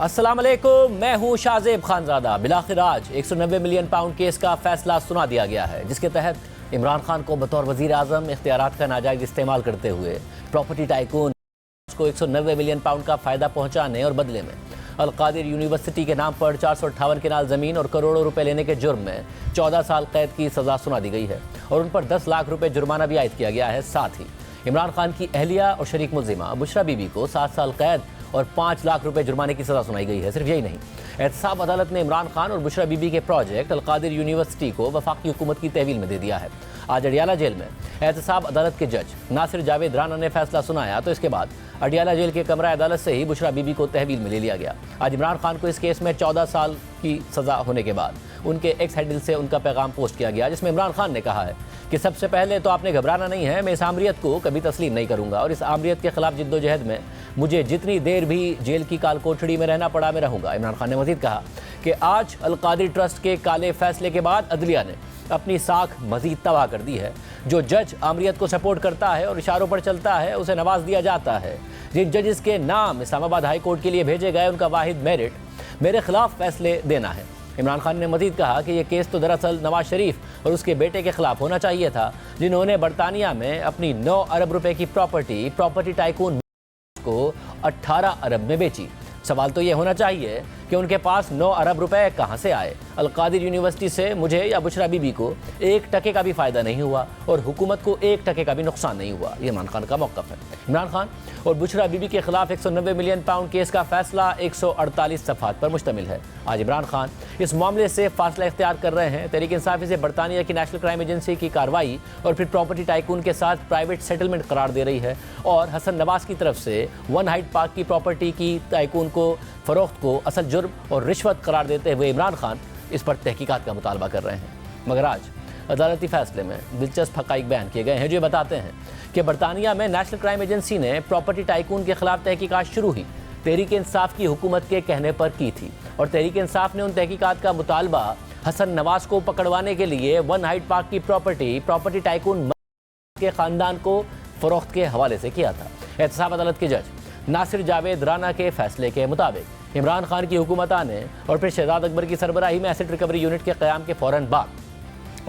अस्सलाम वालेकुम, मैं हूं शाहजेब खानजादा। बिलाखिर आज 190 मिलियन पाउंड केस का फैसला सुना दिया गया है, जिसके तहत इमरान खान को बतौर वजीर आज़म इख्तियारात का नाजायज़ इस्तेमाल करते हुए प्रॉपर्टी टाइकून को 190 मिलियन पाउंड का फ़ायदा पहुँचाने और बदले में अलकादिर यूनिवर्सिटी के नाम पर 458 केनाल ज़मीन और करोड़ों रुपए लेने के जुर्म में 14 साल कैद की सज़ा सुना दी गई है और उन पर 10 लाख रुपए जुर्माना भी आयद किया गया है। साथ ही इमरान खान की अहलिया और शरीक मुल्जिमा बुशरा बीबी को 7 साल कैद और 5 लाख रुपए जुर्माने की सज़ा सुनाई गई है। सिर्फ यही नहीं, एहतसाब अदालत ने इमरान खान और बुशरा बीबी के प्रोजेक्ट अलकादिर यूनिवर्सिटी को वफाकी हुकूमत की तहवील में दे दिया है। आज अडियाला जेल में एहतसाब अदालत के जज नासिर जावेद राना ने फैसला सुनाया तो इसके बाद अडियाला जेल के कमरा अदालत से ही बुशरा बीबी को तहवील में ले लिया गया। आज इमरान खान को इस केस में 14 साल की सज़ा होने के बाद उनके एक्स हैंडल से उनका पैगाम पोस्ट किया गया, जिसमें इमरान खान ने कहा है कि सबसे पहले तो आपने घबराना नहीं है, मैं इस आमरीत को कभी तस्लीम नहीं करूंगा और इस आमरीत के खिलाफ जिद्दोजहद में मुझे जितनी देर भी जेल की काल कोठड़ी में रहना पड़ा मैं रहूंगा। इमरान खान ने मजीद कहा कि आज अलकादिर ट्रस्ट के काले फैसले के बाद अदलिया ने अपनी साख मजीद तबाह कर दी है। जो जज आमरीत को सपोर्ट करता है और इशारों पर चलता है उसे नवाज दिया जाता है। जिन जजेस के नाम इस्लामाबाद हाई कोर्ट के लिए भेजे गए उनका वाहिद मेरिट मेरे खिलाफ फैसले देना है। इमरान खान ने मजीद कहा कि यह केस तो दरअसल नवाज शरीफ और उसके बेटे के खिलाफ होना चाहिए था, जिन्होंने बरतानिया में अपनी 9 अरब रुपए की प्रॉपर्टी टाइकून को 18 अरब में बेची। सवाल तो ये होना चाहिए कि उनके पास 9 अरब रुपए कहाँ से आए। अलकादिर यूनिवर्सिटी से मुझे या बुशरा बीबी को 1 टके का भी फ़ायदा नहीं हुआ और हुकूमत को 1 टके का भी नुकसान नहीं हुआ। ये इमरान खान का मौक़िफ़ है। इमरान खान और बुशरा बीबी के खिलाफ 190 मिलियन पाउंड केस का फैसला 148 सफ़हात पर मुश्तमिल है। आज इमरान खान इस मामले से फासला इख्तियार कर रहे हैं। तहरीक इंसाफ़ी से बरतानिया की नेशनल क्राइम एजेंसी की कार्रवाई और फिर प्रॉपर्टी टाइकून के साथ प्राइवेट सेटलमेंट करार दे रही है और हसन नवाज की तरफ से वन हाइट पार्क की प्रॉपर्टी की टाइकून को फ़रोख्त को असल जुर्म और रिश्वत करार देते हुए इमरान खान इस पर तहकीकात का मुतालबा कर रहे हैं। मगर आज अदालती फैसले में दिलचस्प हक़ाइक़ बयान किए गए हैं जो बताते हैं कि बरतानिया में नेशनल क्राइम एजेंसी ने प्रॉपर्टी टाइकून के खिलाफ तहकीकात शुरू ही तहरीक इंसाफ की हुकूमत के कहने पर की थी और तहरीक इंसाफ ने उन तहकीकात का मुतालबा हसन नवाज को पकड़वाने के लिए वन हाइट पार्क की प्रॉपर्टी टाइकून के ख़ानदान को फ़रोख्त के हवाले से किया था। एहतसाब अदालत के जज नासिर जावेद राना के फैसले के मुताबिक इमरान खान की हुकूमत आने और फिर शहजाद अकबर की सरबराही में एसेट रिकवरी यूनिट के क़याम के फ़ौरन बाद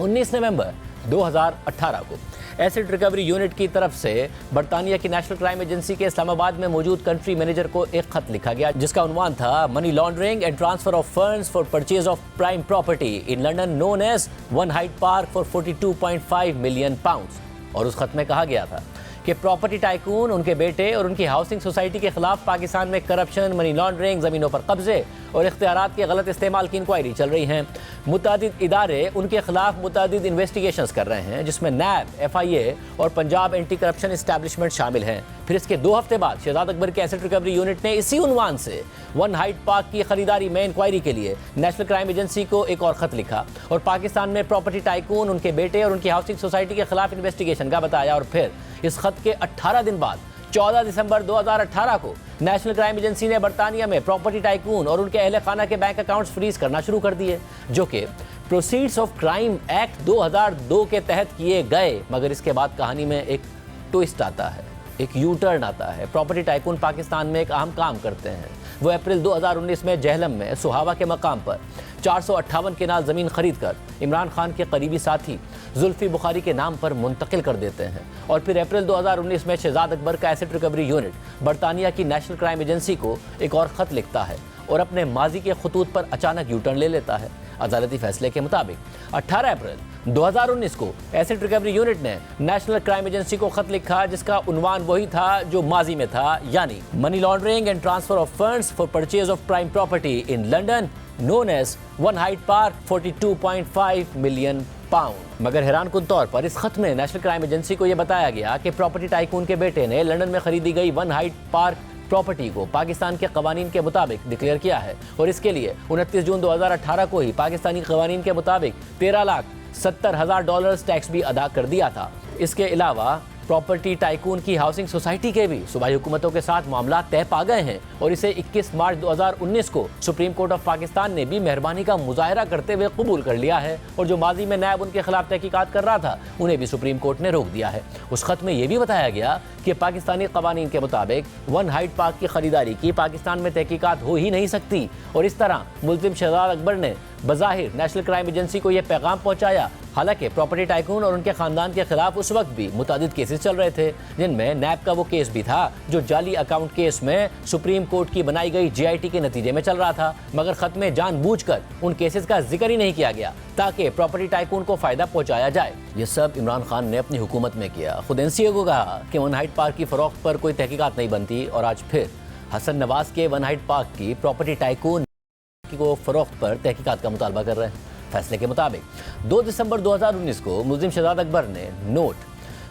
19 नवंबर 2018 को एसेट रिकवरी यूनिट की तरफ से बरतानिया की नेशनल क्राइम एजेंसी के इस्लामाबाद में मौजूद कंट्री मैनेजर को एक खत लिखा गया, जिसका उन्वान था money laundering and transfer of funds for purchase of prime property in London known as one Hyde Park for 42.5 million pounds. और उस खत में कहा गया था कि प्रॉपर्टी टाइकून, उनके बेटे और उनकी हाउसिंग सोसाइटी के खिलाफ पाकिस्तान में करप्शन, मनी लॉन्ड्रिंग, ज़मीनों पर कब्जे और इख्तियारात के गलत इस्तेमाल की इंक्वायरी चल रही हैं। मुतादिद इदारे उनके खिलाफ मुतादिद इन्वेस्टिगेशंस कर रहे हैं, जिसमें नैब, FIA और पंजाब एंटी करप्शन इस्टेब्लिशमेंट शामिल हैं। फिर इसके 2 हफ्ते बाद शहजाद अकबर के एसेट रिकवरी यूनिट ने इसी उन्वान से वन हाइट पार्क की खरीदारी में इंक्वायरी के लिए नेशनल क्राइम एजेंसी को एक और ख़त लिखा और पाकिस्तान में प्रॉपर्टी टाइकून, उनके बेटे और उनकी हाउसिंग सोसाइटी के खिलाफ इन्वेस्टिगेशन का बताया। और फिर इस खत के 18 दिन बाद 14 दिसंबर 2018 को नेशनल क्राइम एजेंसी ने बरतानिया में प्रॉपर्टी टाइकून और उनके अहले खाना के बैंक अकाउंट्स फ्रीज करना शुरू कर दिए, जो कि प्रोसीड्स ऑफ क्राइम एक्ट 2002 के तहत किए गए। मगर इसके बाद कहानी में एक ट्विस्ट आता है, एक यू टर्न आता है। प्रॉपर्टी टाइकून पाकिस्तान में एक अहम काम करते हैं। वो अप्रैल 2019 में जहलम में सुहावा के मकाम पर 458 केनाल ज़मीन खरीद कर इमरान खान के करीबी साथी जुल्फी बुखारी के नाम पर मुंतकिल कर देते हैं और फिर अप्रैल 2019 में शहजाद अकबर का एसेट रिकवरी यूनिट बरतानिया की नेशनल क्राइम एजेंसी को एक और ख़त लिखता है और अपने माजी के खतूत पर अचानक यू टर्न ले लेता है। अदालती फैसले के मुताबिक 18 अप्रैल 2019 को एसेट रिकवरी यूनिट ने नेशनल क्राइम एजेंसी को खत लिखा, जिसका उन्वान वही था जो माजी में था, यानी money laundering and transfer of funds for purchase of prime property in London known as one Hyde Park 42.5 million pound. मगर हैरानकुन तौर पर इस खत में नेशनल क्राइम एजेंसी को यह बताया गया कि प्रॉपर्टी टाइकून के बेटे ने लंदन में खरीदी गई वन हाइट पार्क प्रॉपर्टी को पाकिस्तान के कवानीन के मुताबिक डिक्लेयर किया है और इसके लिए 29 जून 2018 को ही पाकिस्तानी कवानीन के मुताबिक $13,70,000 टैक्स भी अदा कर दिया था। इसके अलावा प्रॉपर्टी टाइकून की हाउसिंग सोसाइटी के भी सूबाई हुकूमतों के साथ मामला तय पा गए हैं और इसे 21 मार्च 2019 को सुप्रीम कोर्ट ऑफ पाकिस्तान ने भी मेहरबानी का मुजाहरा करते हुए कबूल कर लिया है और जो माजी में नायब उनके खिलाफ तहकीकात कर रहा था उन्हें भी सुप्रीम कोर्ट ने रोक दिया है। उस खत में यह भी बताया गया कि पाकिस्तानी कवानीन के मुताबिक वन हाइट पार्क की खरीदारी की पाकिस्तान में तहकीकात हो ही नहीं सकती और इस तरह मुल्जिम शहजाद अकबर ने बज़ाहिर नेशनल क्राइम एजेंसी को यह पैगाम पहुंचाया। हालांकि प्रॉपर्टी टाइकून और उनके खानदान के खिलाफ उस वक्त भी मुतादिद केसेस चल रहे थे, जिनमें नैब का वो केस भी था जो जाली अकाउंट केस में सुप्रीम कोर्ट की बनाई गई GIT के नतीजे में चल रहा था, मगर खत में जानबूझकर उन केसेस का जिक्र ही नहीं किया गया ताकि प्रॉपर्टी टाइकून को फायदा पहुंचाया जाए। ये सब इमरान खान ने अपनी हुकूमत में किया। खुद NCA को कहा कि वन हाइट पार्क की फरोख्त पर कोई तहकीकात नहीं बनती और आज फिर हसन नवाज के वन हाइट पार्क की प्रॉपर्टी टाइकून को फरोख्त पर तहकीकात का मुतालबा कर रहे हैं। फैसले के मुताबिक 2 दिसंबर 2019 को मुल्जिम शहजाद अकबर ने note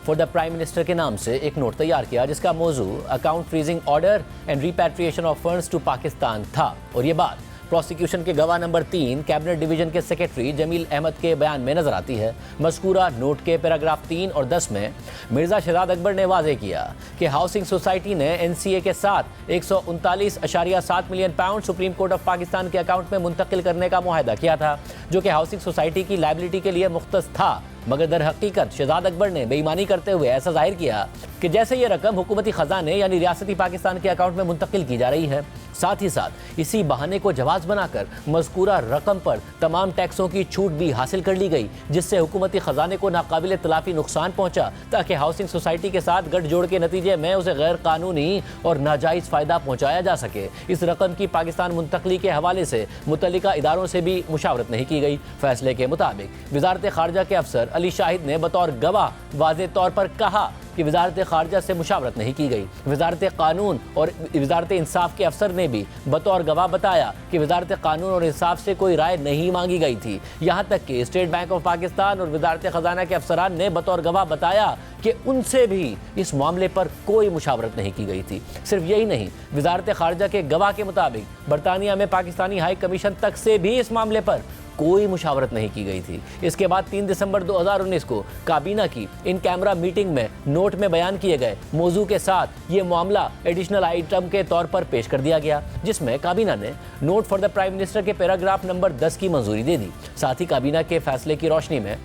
for the prime minister के नाम से एक नोट तैयार किया जिसका मौजू account freezing order and repatriation of funds to Pakistan था और ये बात प्रोसिक्यूशन के गवाह नंबर 3 कैबिनेट डिवीजन के सेक्रेटरी जमील अहमद के बयान में नजर आती है। मज़कूरा नोट के पैराग्राफ 3 और 10 में मिर्जा शहजाद अकबर ने वाज़ेह किया कि हाउसिंग सोसाइटी ने NCA के साथ 139.7 million pound supreme court of Pakistan के अकाउंट में मुंतकिल करने का मुआहदा किया था, जो कि हाउसिंग सोसाइटी की लायबिलिटी के लिए मुख्तस था, मगर दर हकीकत शहजाद अकबर ने बेईमानी करते हुए ऐसा जाहिर किया कि जैसे ये रकम हुकूमती खजाने यानी रियासती पाकिस्तान के अकाउंट में मुंतकिल की जा रही है। साथ ही साथ इसी बहाने को जवाब बनाकर मज़कूरा रकम पर तमाम टैक्सों की छूट भी हासिल कर ली गई, जिससे हुकूमती खजाने को नाकाबिल तलाफी नुकसान पहुंचा ताकि हाउसिंग सोसाइटी के साथ गठजोड़ के नतीजे में उसे गैर कानूनी और नाजायज़ फ़ायदा पहुंचाया जा सके। इस रकम की पाकिस्तान मुंतकली के हवाले से मुतल्लिका इदारों से भी मुशावरत नहीं की गई। फैसले के मुताबिक वजारत खारजा के अफसर अली शाहिद ने बतौर गवाह वाज़ेह तौर पर कहा कि वजारत खारजा से मुशावरत नहीं की गई। वजारत कानून और वजारत इंसाफ के अफसर ने भी बतौर गवाह बताया कि वजारत कानून और इंसाफ से कोई राय नहीं मांगी गई थी। यहाँ तक कि स्टेट बैंक ऑफ पाकिस्तान और वजारत खजाना के अफसरान ने बतौर गवाह बताया कि उनसे भी इस मामले पर कोई मुशावरत नहीं की गई थी। सिर्फ यही नहीं, वजारत खारजा के गवाह के मुताबिक बरतानिया में पाकिस्तानी हाई कमीशन तक से भी इस मामले पर कोई मुशावरत नहीं की गई थी। इसके बाद 3 दिसंबर 2019 को काबीना की इन कैमरा मीटिंग में नोट में बयान किए गए मौजू के साथ ये मामला एडिशनल आइटम के तौर पर पेश कर दिया गया, जिसमें काबीना ने note for the prime minister के पैराग्राफ नंबर 10 की मंजूरी दे दी। साथ ही काबीना के फैसले की रोशनी में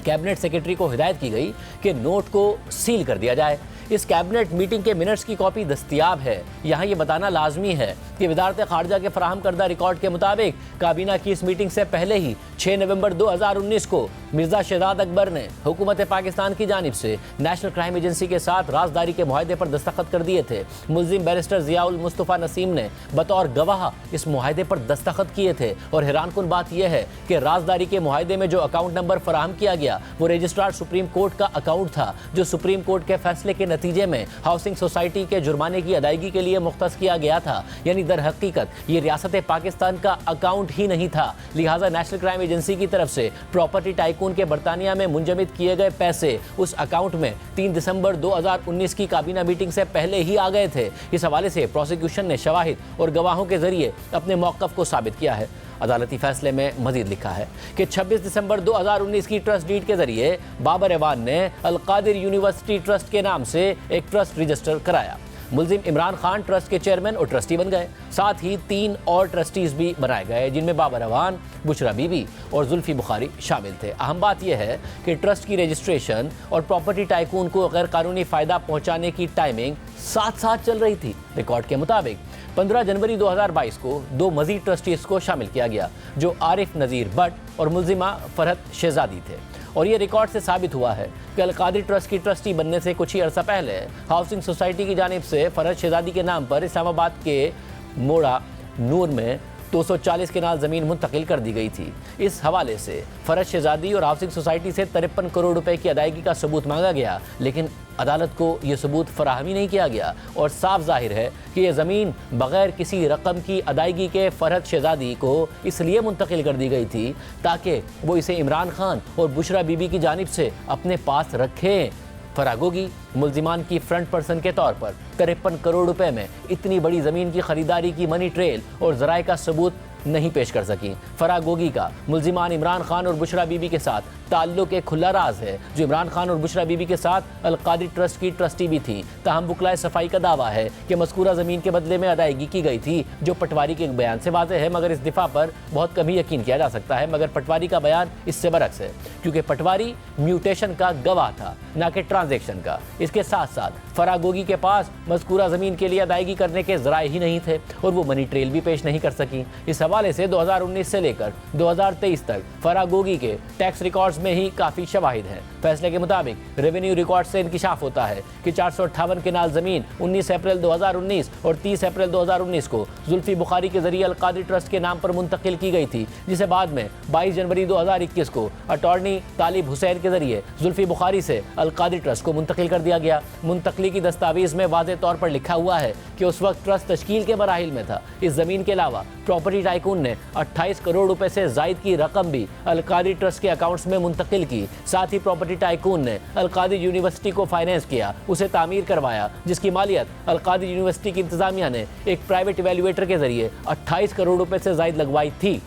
कैबिनेट सेक्रेटरी को हिदायत की गई कि नोट को सील कर दिया जाए। इस कैबिनेट मीटिंग के मिनट्स की कॉपी दस्तयाब है। यहाँ ये बताना लाजमी है कि वजारत खारजा के फराहम करदा रिकॉर्ड के मुताबिक काबीना की इस मीटिंग से पहले ही 6 नवंबर 2019 को मिर्जा शहजाद अकबर ने हुकूमत पाकिस्तान की जानिब से नेशनल क्राइम एजेंसी के साथ राजदारी के मुआहदे पर दस्तखत कर दिए थे। मुल्जिम बैरिस्टर ज़ियाउल मुस्तफ़ा नसीम ने बतौर गवाह इस मुआहदे पर दस्तखत किए थे और हैरानकुन बात यह है कि राजदारी के मुआहदे में जो अकाउंट नंबर फराहम किया गया वो रजिस्ट्रार सुप्रीम कोर्ट का अकाउंट था, जो सुप्रीम कोर्ट के फैसले के नतीजे में हाउसिंग सोसाइटी के जुर्माने की अदायगी के लिए मुख्तस किया गया था। यानी दर हकीकत ये रियासत पाकिस्तान का अकाउंट ही नहीं था। लिहाजा नेशनल क्राइम एजेंसी की तरफ से प्रॉपर्टी टाइकून के बरतानिया में मुंजमद किए गए पैसे उस अकाउंट में 3 दिसंबर 2019 की काबीना मीटिंग से पहले ही आ गए थे। इस हवाले से प्रोसिक्यूशन ने शवाहिद और गवाहों के जरिए अपने मौक़िफ़ को साबित किया है। अदालती फैसले में मजीद लिखा है कि 26 दिसंबर 2019 की ट्रस्ट डीड के जरिए बाबर एवान ने अल-कादिर यूनिवर्सिटी ट्रस्ट के नाम से एक ट्रस्ट रजिस्टर कराया। मुल्जिम इमरान खान ट्रस्ट के चेयरमैन और ट्रस्टी बन गए। साथ ही 3 और ट्रस्टीज भी बनाए गए, जिनमें बाबर एवान, बुशरा बीबी और जुल्फी बुखारी शामिल थे। अहम बात यह है कि ट्रस्ट की रजिस्ट्रेशन और प्रॉपर्टी टाइकून को गैर कानूनी फ़ायदा पहुँचाने की टाइमिंग साथ साथ चल रही थी। रिकॉर्ड के मुताबिक 15 जनवरी 2022 को 2 मजीद ट्रस्टीज को शामिल किया गया, जो आरिफ नज़ीर भट्ट और मुल्जिमा फरहत शहजादी थे। और ये रिकॉर्ड से साबित हुआ है कि अल-कादिर ट्रस्ट की ट्रस्टी बनने से कुछ ही अरसा पहले हाउसिंग सोसाइटी की जानिब से फरहत शहजादी के नाम पर इस्लामाबाद के मोड़ा नूर में 240 केनाल ज़मीन मुंतकिल कर दी गई थी। इस हवाले से फरहत शहजादी और हाउसिंग सोसाइटी से 53 करोड़ रुपए की अदायगी का सबूत मांगा गया, लेकिन अदालत को यह सबूत फराहम ही नहीं किया गया और साफ जाहिर है कि यह ज़मीन बग़ैर किसी रकम की अदायगी के फरहत शहजादी को इसलिए मुंतकिल कर दी गई थी ताकि वो इसे इमरान खान और बुशरा बीबी की जानिब से अपने पास रखें। फरागोगी मुल्जिमान की फ्रंट पर्सन के तौर पर 53 करोड़ रुपए में इतनी बड़ी ज़मीन की खरीदारी की मनी ट्रेल और ज़राए का सबूत नहीं पेश कर सकी। फराह गोगी का मुल्जिमान इमरान खान और बुशरा बीबी के साथ ताल्लुक एक खुला राज है, जो इमरान खान और बुशरा बीबी के साथ अलकादरी ट्रस्ट की ट्रस्टी भी थी। ताहम बुकलाए सफाई का दावा है कि मज़कूरा ज़मीन के बदले में अदायगी की गई थी, जो पटवारी के बयान से वाज़ेह है, मगर इस दिफा पर बहुत कम ही यकीन किया जा सकता है। मगर पटवारी का बयान इससे बरक्स है, क्योंकि पटवारी म्यूटेशन का गवाह था, ना कि ट्रांजैक्शन का। इसके साथ साथ फराह गोगी के पास मज़कूरा ज़मीन के लिए अदायगी करने के ज़राए ही नहीं थे और वो मनी ट्रेल भी पेश नहीं कर सकी। इस हवाले से 2019 से लेकर 2023 तक फराह गोगी के टैक्स रिकॉर्ड्स में ही काफ़ी शवाहिद हैं। फैसले के मुताबिक रेवेन्यू रिकॉर्ड से इंकिशाफ होता है कि 458 केनाल ज़मीन 19 अप्रैल 2019 और 30 अप्रैल 2019 को जुल्फी बुखारी के जरिए अलकादरी ट्रस्ट के नाम पर मुंतकिल की गई थी, जिसे बाद में 22 जनवरी 2021 को अटॉर्नी तालिब हुसैन के जरिए जुल्फी बुखारी से अलकादरी ट्रस्ट को मुंतकिल कर दिया गया। मुंतकली की दस्तावेज़ में वाज़ेह तौर पर लिखा हुआ है कि उस वक्त ट्रस्ट तश्कील के मराहिल में था। इस ज़मीन के अलावा प्रॉपर्टी टाइकून ने 28 करोड़ रुपए से ज़ायद की रकम भी अलकादरी ट्रस्ट के अकाउंट्स में मुंतकिल की। साथ ही प्रॉपर्टी टाइकून ने अलकादरी यूनिवर्सिटी को फाइनेंस किया, उसे तामीर करवाया, जिसकी मालियत अलकादरी यूनिवर्सिटी की इंतजामिया ने एक प्राइवेट इवेल्युएटर के जरिए 28 करोड़ रुपए से ज़ायद लगवाई थी।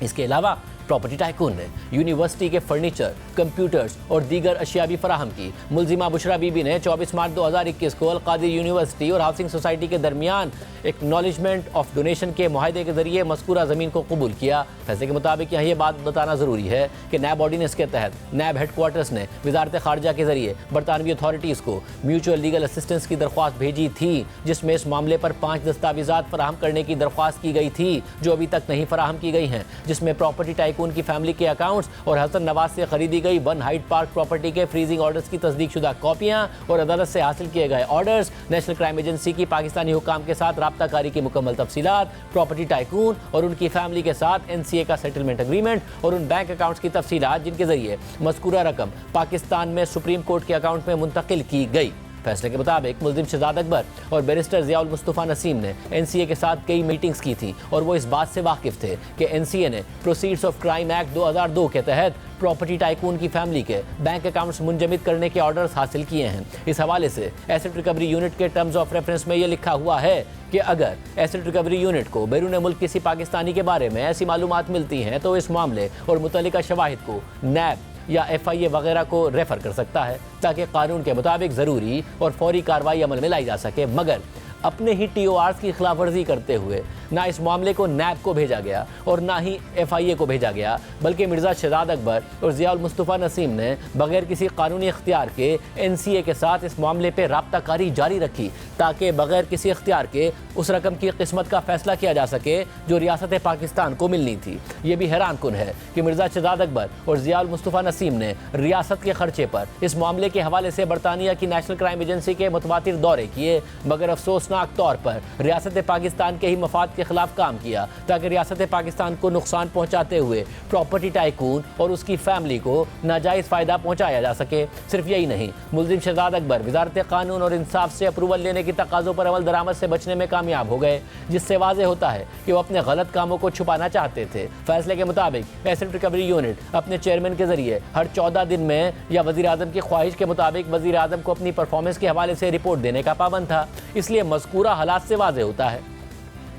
इसके अलावा प्रॉपर्टी टाइकून ने यूनिवर्सिटी के फर्नीचर, कंप्यूटर्स और दीगर अशिया भी फराहम की। मुल्जिमा बुशरा बीबी ने 24 मार्च 2021 को अलकादरी यूनिवर्सिटी और हाउसिंग सोसाइटी के दरमियान एक्नॉलेजमेंट ऑफ डोनेशन के मुआहदे के जरिए मज़कूरा ज़मीन को कबूल किया। फैसले के मुताबिक यहाँ ये बात बताना ज़रूरी है कि नैब ऑर्डिनेंस के तहत नैब हेडक्वार्टर्स ने वजारत खारजा के जरिए बरतानवी अथॉरिटीज़ को म्यूचुअल लीगल असिस्टेंस की दरख्वास्त भेजी थी, जिसमें इस मामले पर 5 दस्तावेज़ात फराहम करने की दरख्वास्त की गई थी, जो अभी तक नहीं फराहम की गई हैं, जिसमें प्रॉपर्टी टाइकून की फैमिली के अकाउंट्स और हसन नवाज से खरीदी गई 1 हाइट पार्क प्रॉपर्टी के फ्रीजिंग ऑर्डर्स की तस्दीक शुदा कॉपियां और अदालत से हासिल किए गए ऑर्डर्स, नेशनल क्राइम एजेंसी की पाकिस्तानी हुकाम के साथ राब्ताकारी की मुकम्मल तफसीलात, प्रॉपर्टी टाइकून और उनकी फैमिली के साथ NCA का सेटलमेंट एग्रीमेंट और उन बैंक अकाउंट्स की तफसीलात जिनके जरिए मज़कूरा रकम पाकिस्तान में सुप्रीम कोर्ट के अकाउंट में मुंतकिल की गई। फैसले के मुताबिक मुल्जिम शहजाद अकबर और बैरिस्टर ज़ियाउल मुस्तफ़ा नसीम ने NCA के साथ कई मीटिंग्स की थी और वो इस बात से वाकिफ़ थे कि NCA ने प्रोसीड्स ऑफ क्राइम एक्ट 2002 के तहत प्रॉपर्टी टाइकून की फैमिली के बैंक अकाउंट्स मुंजमद करने के ऑर्डर्स हासिल किए हैं। इस हवाले से एसेट रिकवरी यूनिट के टर्म्स ऑफ रेफरेंस में ये लिखा हुआ है कि अगर एसेट रिकवरी यूनिट को बैरून मुल्क किसी पाकिस्तानी के बारे में ऐसी मालूमात मिलती हैं तो इस मामले और मुतल्लिका शवाहिद को नैब या FIA वगैरह को रेफर कर सकता है, ताकि कानून के मुताबिक ज़रूरी और फौरी कार्रवाई अमल में लाई जा सके। मगर अपने ही TORs की खिलाफ वर्जी करते हुए ना इस मामले को नैब को भेजा गया और ना ही FIA को भेजा गया, बल्कि मिर्ज़ा शहजाद अकबर और ज़ियाउल मुस्तफ़ा नसीम ने बगैर किसी कानूनी इख्तियार के NCA के साथ इस मामले पर राब्ताकारी जारी रखी, ताकि बगैर किसी इख्तियार के उस रकम की किस्मत का फैसला किया जा सके जो रियासत पाकिस्तान को मिलनी थी। ये भी हैरान कुन है कि मिर्ज़ा शहजाद अकबर और ज़ियाउल मुस्तफ़ा नसीम ने रियासत के खर्चे पर इस मामले के हवाले से बरतानिया की नेशनल क्राइम एजेंसी के मुतवातिर दौरे किए, मगर अफसोसनाक तौर पर रियासत पाकिस्तान के ही मफाद के खिलाफ काम किया, ताकि रियासत पाकिस्तान को नुकसान पहुंचाते हुए प्रॉपर्टी टाइकून और उसकी फैमिली को नाजायज़ फ़ायदा पहुंचाया जा सके। सिर्फ यही नहीं, मुल्जिम शहजाद अकबर वजारत कानून और इंसाफ से अप्रूवल लेने की तकाज़ों पर अमल दरामद से बचने में कामयाब हो गए, जिससे वाज़ेह होता है कि वो अपने गलत कामों को छुपाना चाहते थे। फैसले के मुताबिक एसेट रिकवरी यूनिट अपने चेयरमैन के जरिए हर 14 दिन में या वज़ीर आज़म की ख्वाहिश के मुताबिक वज़ीर आज़म को अपनी परफॉर्मेंस के हवाले से रिपोर्ट देने का पाबंद था। इसलिए मज़कूरा हालात से वाज़ेह होता है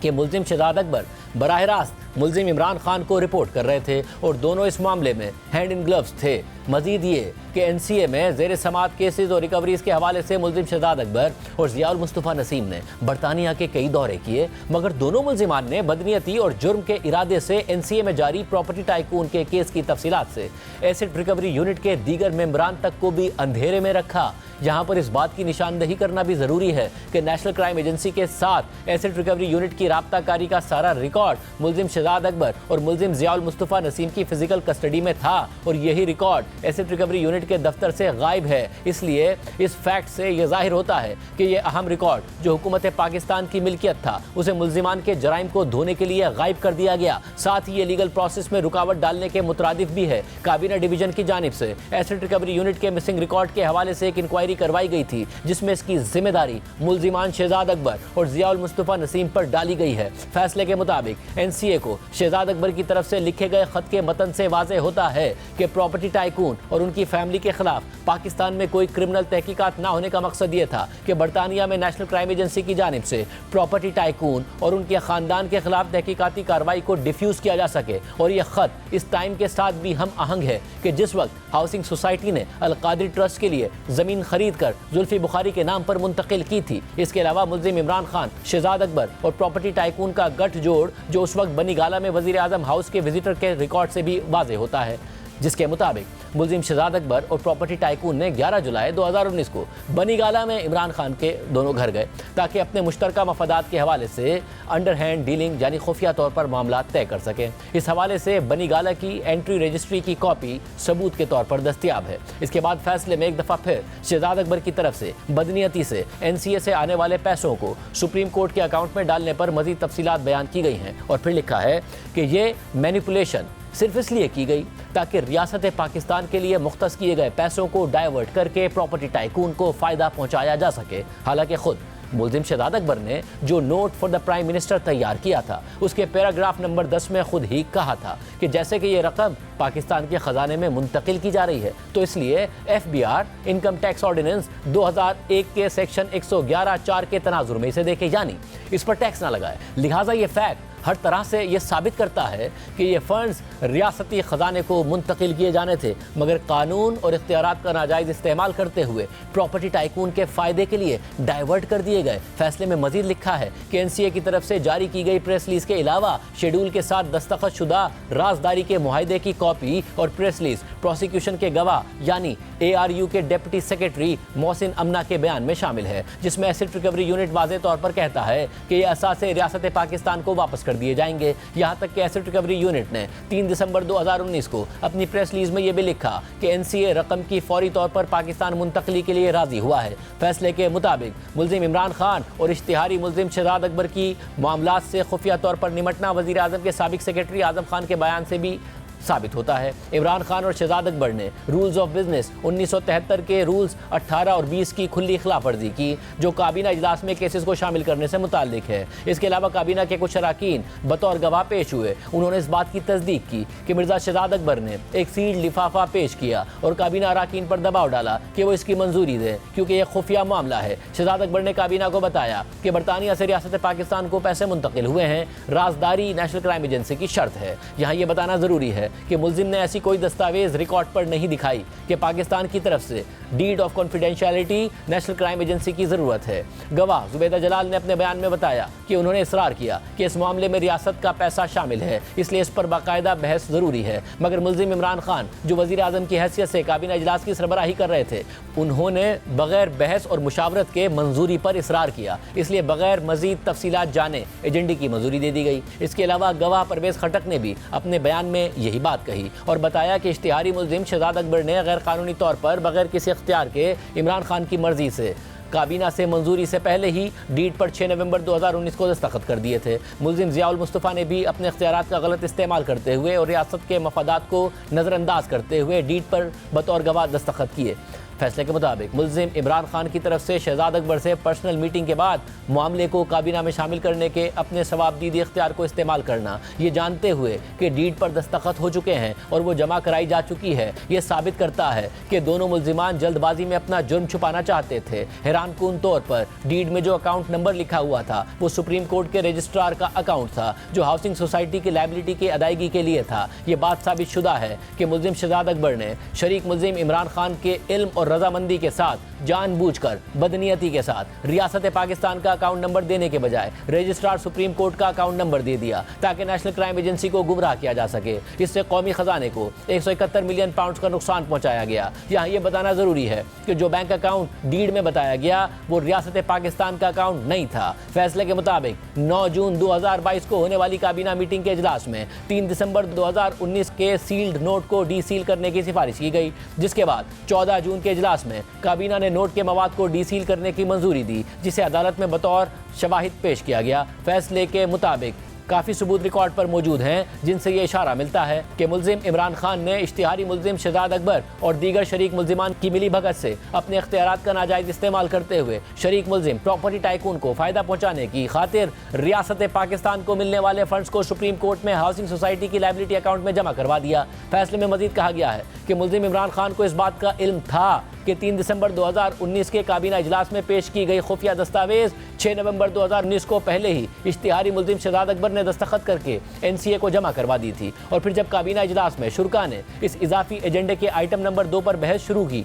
कि मुल्जिम शहजाद अकबर बराह रास्त मुल्जिम इमरान खान को रिपोर्ट कर रहे थे और दोनों इस मामले में हैंड इन ग्लव्स थे। मजीद ये कि NCA में ज़ेर समात केसेस और रिकवरीज के हवाले से मुल्जिम शहजाद अकबर और ज़ियाउल मुस्तफ़ा नसीम ने बरतानिया के कई दौरे किए, मगर दोनों मुल्जिमान ने बदनीयती और जुर्म के इरादे से NCA में जारी प्रॉपर्टी टाइकून के केस की तफसीलात से एसेट रिकवरी यूनिट के दीगर मेंबरान तक को भी अंधेरे में रखा। यहाँ पर इस बात की निशानदही करना भी ज़रूरी है कि नेशनल क्राइम एजेंसी के साथ एसेट रिकवरी यूनिट की राब्ताकारी का सारा रिकॉर्ड मुल्जिम शहजाद अकबर और मुल्जिम ज़ियाउल मुस्तफ़ा नसीम की फिजिकल कस्टडी में था और यही रिकॉर्ड एसेट रिकवरी यूनिट के दफ्तर से गायब है। इसलिए इस फैक्ट से यह जाहिर होता है कि यह अहम रिकॉर्ड जो हुकूमत पाकिस्तान की मिल्कियत था, उसे मुल्जिमान के जराइम को धोने के लिए गायब कर दिया गया। साथ ही ये लीगल प्रोसेस में रुकावट डालने के मुतरादिफ भी है। काबीना डिवीजन की जानिब से एसेट रिकवरी यूनिट के मिसिंग रिकॉर्ड के हवाले से एक इंक्वायरी करवाई गई थी, जिसमें इसकी जिम्मेदारी मुल्जिमान शहजाद अकबर और ज़ियाउल मुस्तफ़ा नसीम पर डाली गई है। फैसले के मुताबिक NCA को کو शहजाद अकबर की तरफ से लिखे गए खत के मतन से वाज़ेह होता है कि प्रॉपर्टी टाइकून और उनकी फैमिली के खिलाफ पाकिस्तान में कोई क्रिमिनल तहकीकात ना होने का मकसद ये था कि बरतानिया में नेशनल क्राइम एजेंसी की जानिब से प्रॉपर्टी टाइकून और उनके ख़ानदान के खिलाफ तहकीकाती कार्रवाई को डिफ्यूज़ किया जा सके। और यह ख़त इस टाइम के साथ भी हम आहंग है कि जिस वक्त हाउसिंग सोसाइटी ने अल-कादरी ट्रस्ट के लिए ज़मीन खरीद कर जुल्फ़ी बुखारी के नाम पर मुंतकिल की थी। इसके अलावा मुल्ज़िम इमरान खान, शहजाद अकबर और प्रॉपर्टी टाइकून का गठजोड़ जो उस वक्त बनी गाला में वज़ीर आज़म हाउस के विजिटर के रिकॉर्ड से भी वाज़ेह होता है, जिसके मुताबिक मुल्ज़िम शहजाद अकबर और प्रॉपर्टी टाइकून ने 11 जुलाई 2019 को बनी गाला में इमरान खान के दोनों घर गए ताकि अपने मुश्तरका मफादात के हवाले से अंडर हैंड डीलिंग यानी खुफिया तौर पर मामला तय कर सकें। इस हवाले से बनी गाला की एंट्री रजिस्ट्री की कॉपी सबूत के तौर पर दस्तियाब है। इसके बाद फैसले में एक दफ़ा फिर शहजाद अकबर की तरफ से बदनीयती से NCA से आने वाले पैसों को सुप्रीम कोर्ट के अकाउंट में डालने पर मज़ीद तफसीलात बयान की गई हैं और फिर लिखा है कि ये मैनिपुलेशन सिर्फ इसलिए की गई ताकि रियासत पाकिस्तान के लिए मुख्तस किए गए पैसों को डाइवर्ट करके प्रॉपर्टी टाइकून को फ़ायदा पहुंचाया जा सके। हालांकि खुद मुल्ज़िम शहजाद अकबर ने जो note for the prime minister तैयार किया था उसके पैराग्राफ नंबर 10 में खुद ही कहा था कि जैसे कि ये रकम पाकिस्तान के ख़जाने में मुंतकिल की जा रही है तो इसलिए FBR इनकम टैक्स ऑर्डिनेंस 2001 के सेक्शन 111(4) के तनाजुर में इसे देखे, यानी इस पर टैक्स ना लगाए। लिहाजा ये फैक्ट हर तरह से ये साबित करता है कि ये फंड्स रियासती ख़जाने को मुंतकिल किए जाने थे, मगर कानून और इख्तियारात का नाजायज़ इस्तेमाल करते हुए प्रॉपर्टी टाइकून के फ़ायदे के लिए डाइवर्ट कर दिए गए। फैसले में मज़ीद लिखा है कि NCA की तरफ से जारी की गई प्रेस रिलीज़ के अलावा शेड्यूल के साथ दस्तखत शुदा राजदारी के मुआहदे की कॉपी और प्रेस रिलीज़ प्रोसिक्यूशन के गवाह यानी ARU के डिप्टी सेक्रेटरी मोहसिन अमना के बयान में शामिल है, जिसमें एसेट रिकवरी यूनिट वाज़ेह तौर पर कहता है कि ये असासे रियासत पाकिस्तान को वापस दिए जाएंगे। यहां तक कि एसेट रिकवरी यूनिट ने 3 दिसंबर 2019 को अपनी प्रेस रिलीज में यह भी लिखा कि NCA रकम की फौरी तौर पर पाकिस्तान मुंतकली के लिए राजी हुआ है। फैसले के मुताबिक मुल्ज़िम इमरान खान और इश्तिहारी मुल्ज़िम शहजाद अकबर की मामलात से खुफिया तौर पर निमटना वज़ीर आज़म के साबिक सेक्रेटरी आज़म खान के बयान से भी साबित होता है। इमरान खान और शहजाद अकबर ने रूल्स ऑफ बिजनेस 1973 के रूल्स 18 और 20 की खुली खिलाफ वर्जी की, जो काबीना इजलास में केसेस को शामिल करने से मुताल्लिक है। इसके अलावा काबीना के कुछ अरकान बतौर गवाह पेश हुए। उन्होंने इस बात की तस्दीक की कि मिर्जा शहजाद अकबर ने एक सील्ड लिफाफा पेश किया और काबीना अरकान पर दबाव डाला कि वो इसकी मंजूरी दें, क्योंकि यह खुफिया मामला है। शहजाद अकबर ने काबीना को बताया कि बरतानिया से रियासत पाकिस्तान को पैसे मुंतकिल हुए हैं, राजदारी नेशनल क्राइम एजेंसी की शर्त है। यहाँ ये बताना ज़रूरी है कि मुल्ज़िम ने ऐसी कोई दस्तावेज रिकॉर्ड पर नहीं दिखाई कि पाकिस्तान की तरफ से deed of confidentiality National Crime Agency की ज़रूरत है। गवाह जुबैदा जलाल ने अपने बयान में बताया कि उन्होंने इसरार किया कि इस मामले में रियासत का पैसा शामिल है, इसलिए इस पर बाकायदा बहस ज़रूरी है। मगर मुल्ज़िम इमरान खान, जो वज़ीर आज़म की हैसियत से काबीना इजलास की सरबराही कर रहे थे, उन्होंने बगैर बहस और मुशावरत के मंजूरी पर इसरार किया, इसलिए बगैर मज़ीद तफसीलात जाने एजेंडे की मंजूरी दे दी गई। इसके अलावा गवाह परवेज़ खटक ने भी अपने बयान में यही बात कही और बताया कि इश्तिहारी मुल्ज़िम शहजाद अकबर ने गैर कानूनी तौर पर बगैर किसी इख्तियार के इमरान खान की मर्जी से काबीना से मंजूरी से पहले ही डीड पर 6 नवंबर 2019 को दस्तखत कर दिए थे। मुल्ज़िम ज़ियाउल मुस्तफ़ा ने भी अपने इख्तियारात का गलत इस्तेमाल करते हुए और रियासत के मफादात को नज़रअंदाज करते हुए डीड पर बतौर गवाह दस्तखत किए। फैसले के मुताबिक मुल्ज़िम इमरान खान की तरफ से शहजाद अकबर से पर्सनल मीटिंग के बाद मामले को काबीना में शामिल करने के अपने सवाबदीदी इख्तियार को इस्तेमाल करना, ये जानते हुए कि डीड पर दस्तखत हो चुके हैं और वो जमा कराई जा चुकी है, ये साबित करता है कि दोनों मुल्ज़िमान जल्दबाजी में अपना जुर्म छुपाना चाहते थे। हैरानकुन तौर पर डीड में जो अकाउंट नंबर लिखा हुआ था वो सुप्रीम कोर्ट के रजिस्ट्रार का अकाउंट था, जो हाउसिंग सोसाइटी की लायबिलिटी की अदायगी के लिए था। ये बात साबित शुदा है कि मुल्ज़िम शहजाद अकबर ने शरीक मुल्ज़िम इमरान खान के इल्म और रजामंदी के साथ जानबूझकर बदनीयती के साथ रियासत पाकिस्तान का अकाउंट नंबर देने के बजाय रजिस्ट्रार सुप्रीम कोर्ट का अकाउंट नंबर दे दिया ताकि नेशनल क्राइम एजेंसी को गुमराह किया जा सके। इससे कौमी खजाने को 171 मिलियन पाउंड का नुकसान पहुंचाया गया। यहाँ ये बताना जरूरी है कि जो बैंक अकाउंट डीड में बताया गया वो रियासत पाकिस्तान का अकाउंट नहीं था। फैसले के मुताबिक 9 जून 2022 को होने वाली काबीना मीटिंग के इजलास में 3 दिसंबर 2019 के सील्ड नोट को डीसील करने की सिफारिश की गई, जिसके बाद 14 जून के इजलास में काबीना ने नोट के मवाद को डीसील करने की मंजूरी दी, जिसे अदालत में बतौर शवाहिद पेश किया गया। फैसले के मुताबिक काफ़ी सबूत रिकॉर्ड पर मौजूद हैं जिनसे ये इशारा मिलता है कि मुल्जिम इमरान खान ने इश्तिहारी मुल्जिम शहजाद अकबर और दीगर शरीक मुल्जिमान की मिली भगत से अपने इख्तियारात का नाजायज़ इस्तेमाल करते हुए शरीक मुल्जिम प्रॉपर्टी टाइकून को फ़ायदा पहुँचाने की खातिर रियासत पाकिस्तान को मिलने वाले फंड्स को सुप्रीम कोर्ट में हाउसिंग सोसाइटी की लायबिलिटी अकाउंट में जमा करवा दिया। फैसले में मजीद कहा गया है कि मुल्जिम इमरान खान को इस बात का इल्म था कि 3 दिसंबर 2019 के काबीना इजलास में पेश की गई खुफिया दस्तावेज 6 नवंबर 2019 को पहले ही इश्तिहारी मुल्जिम शहजाद अकबर ने दस्तखत करके NCA को जमा करवा दी थी और फिर जब काबीना इजलास में शुरा ने इस इजाफी एजेंडे के आइटम नंबर 2 पर बहस शुरू की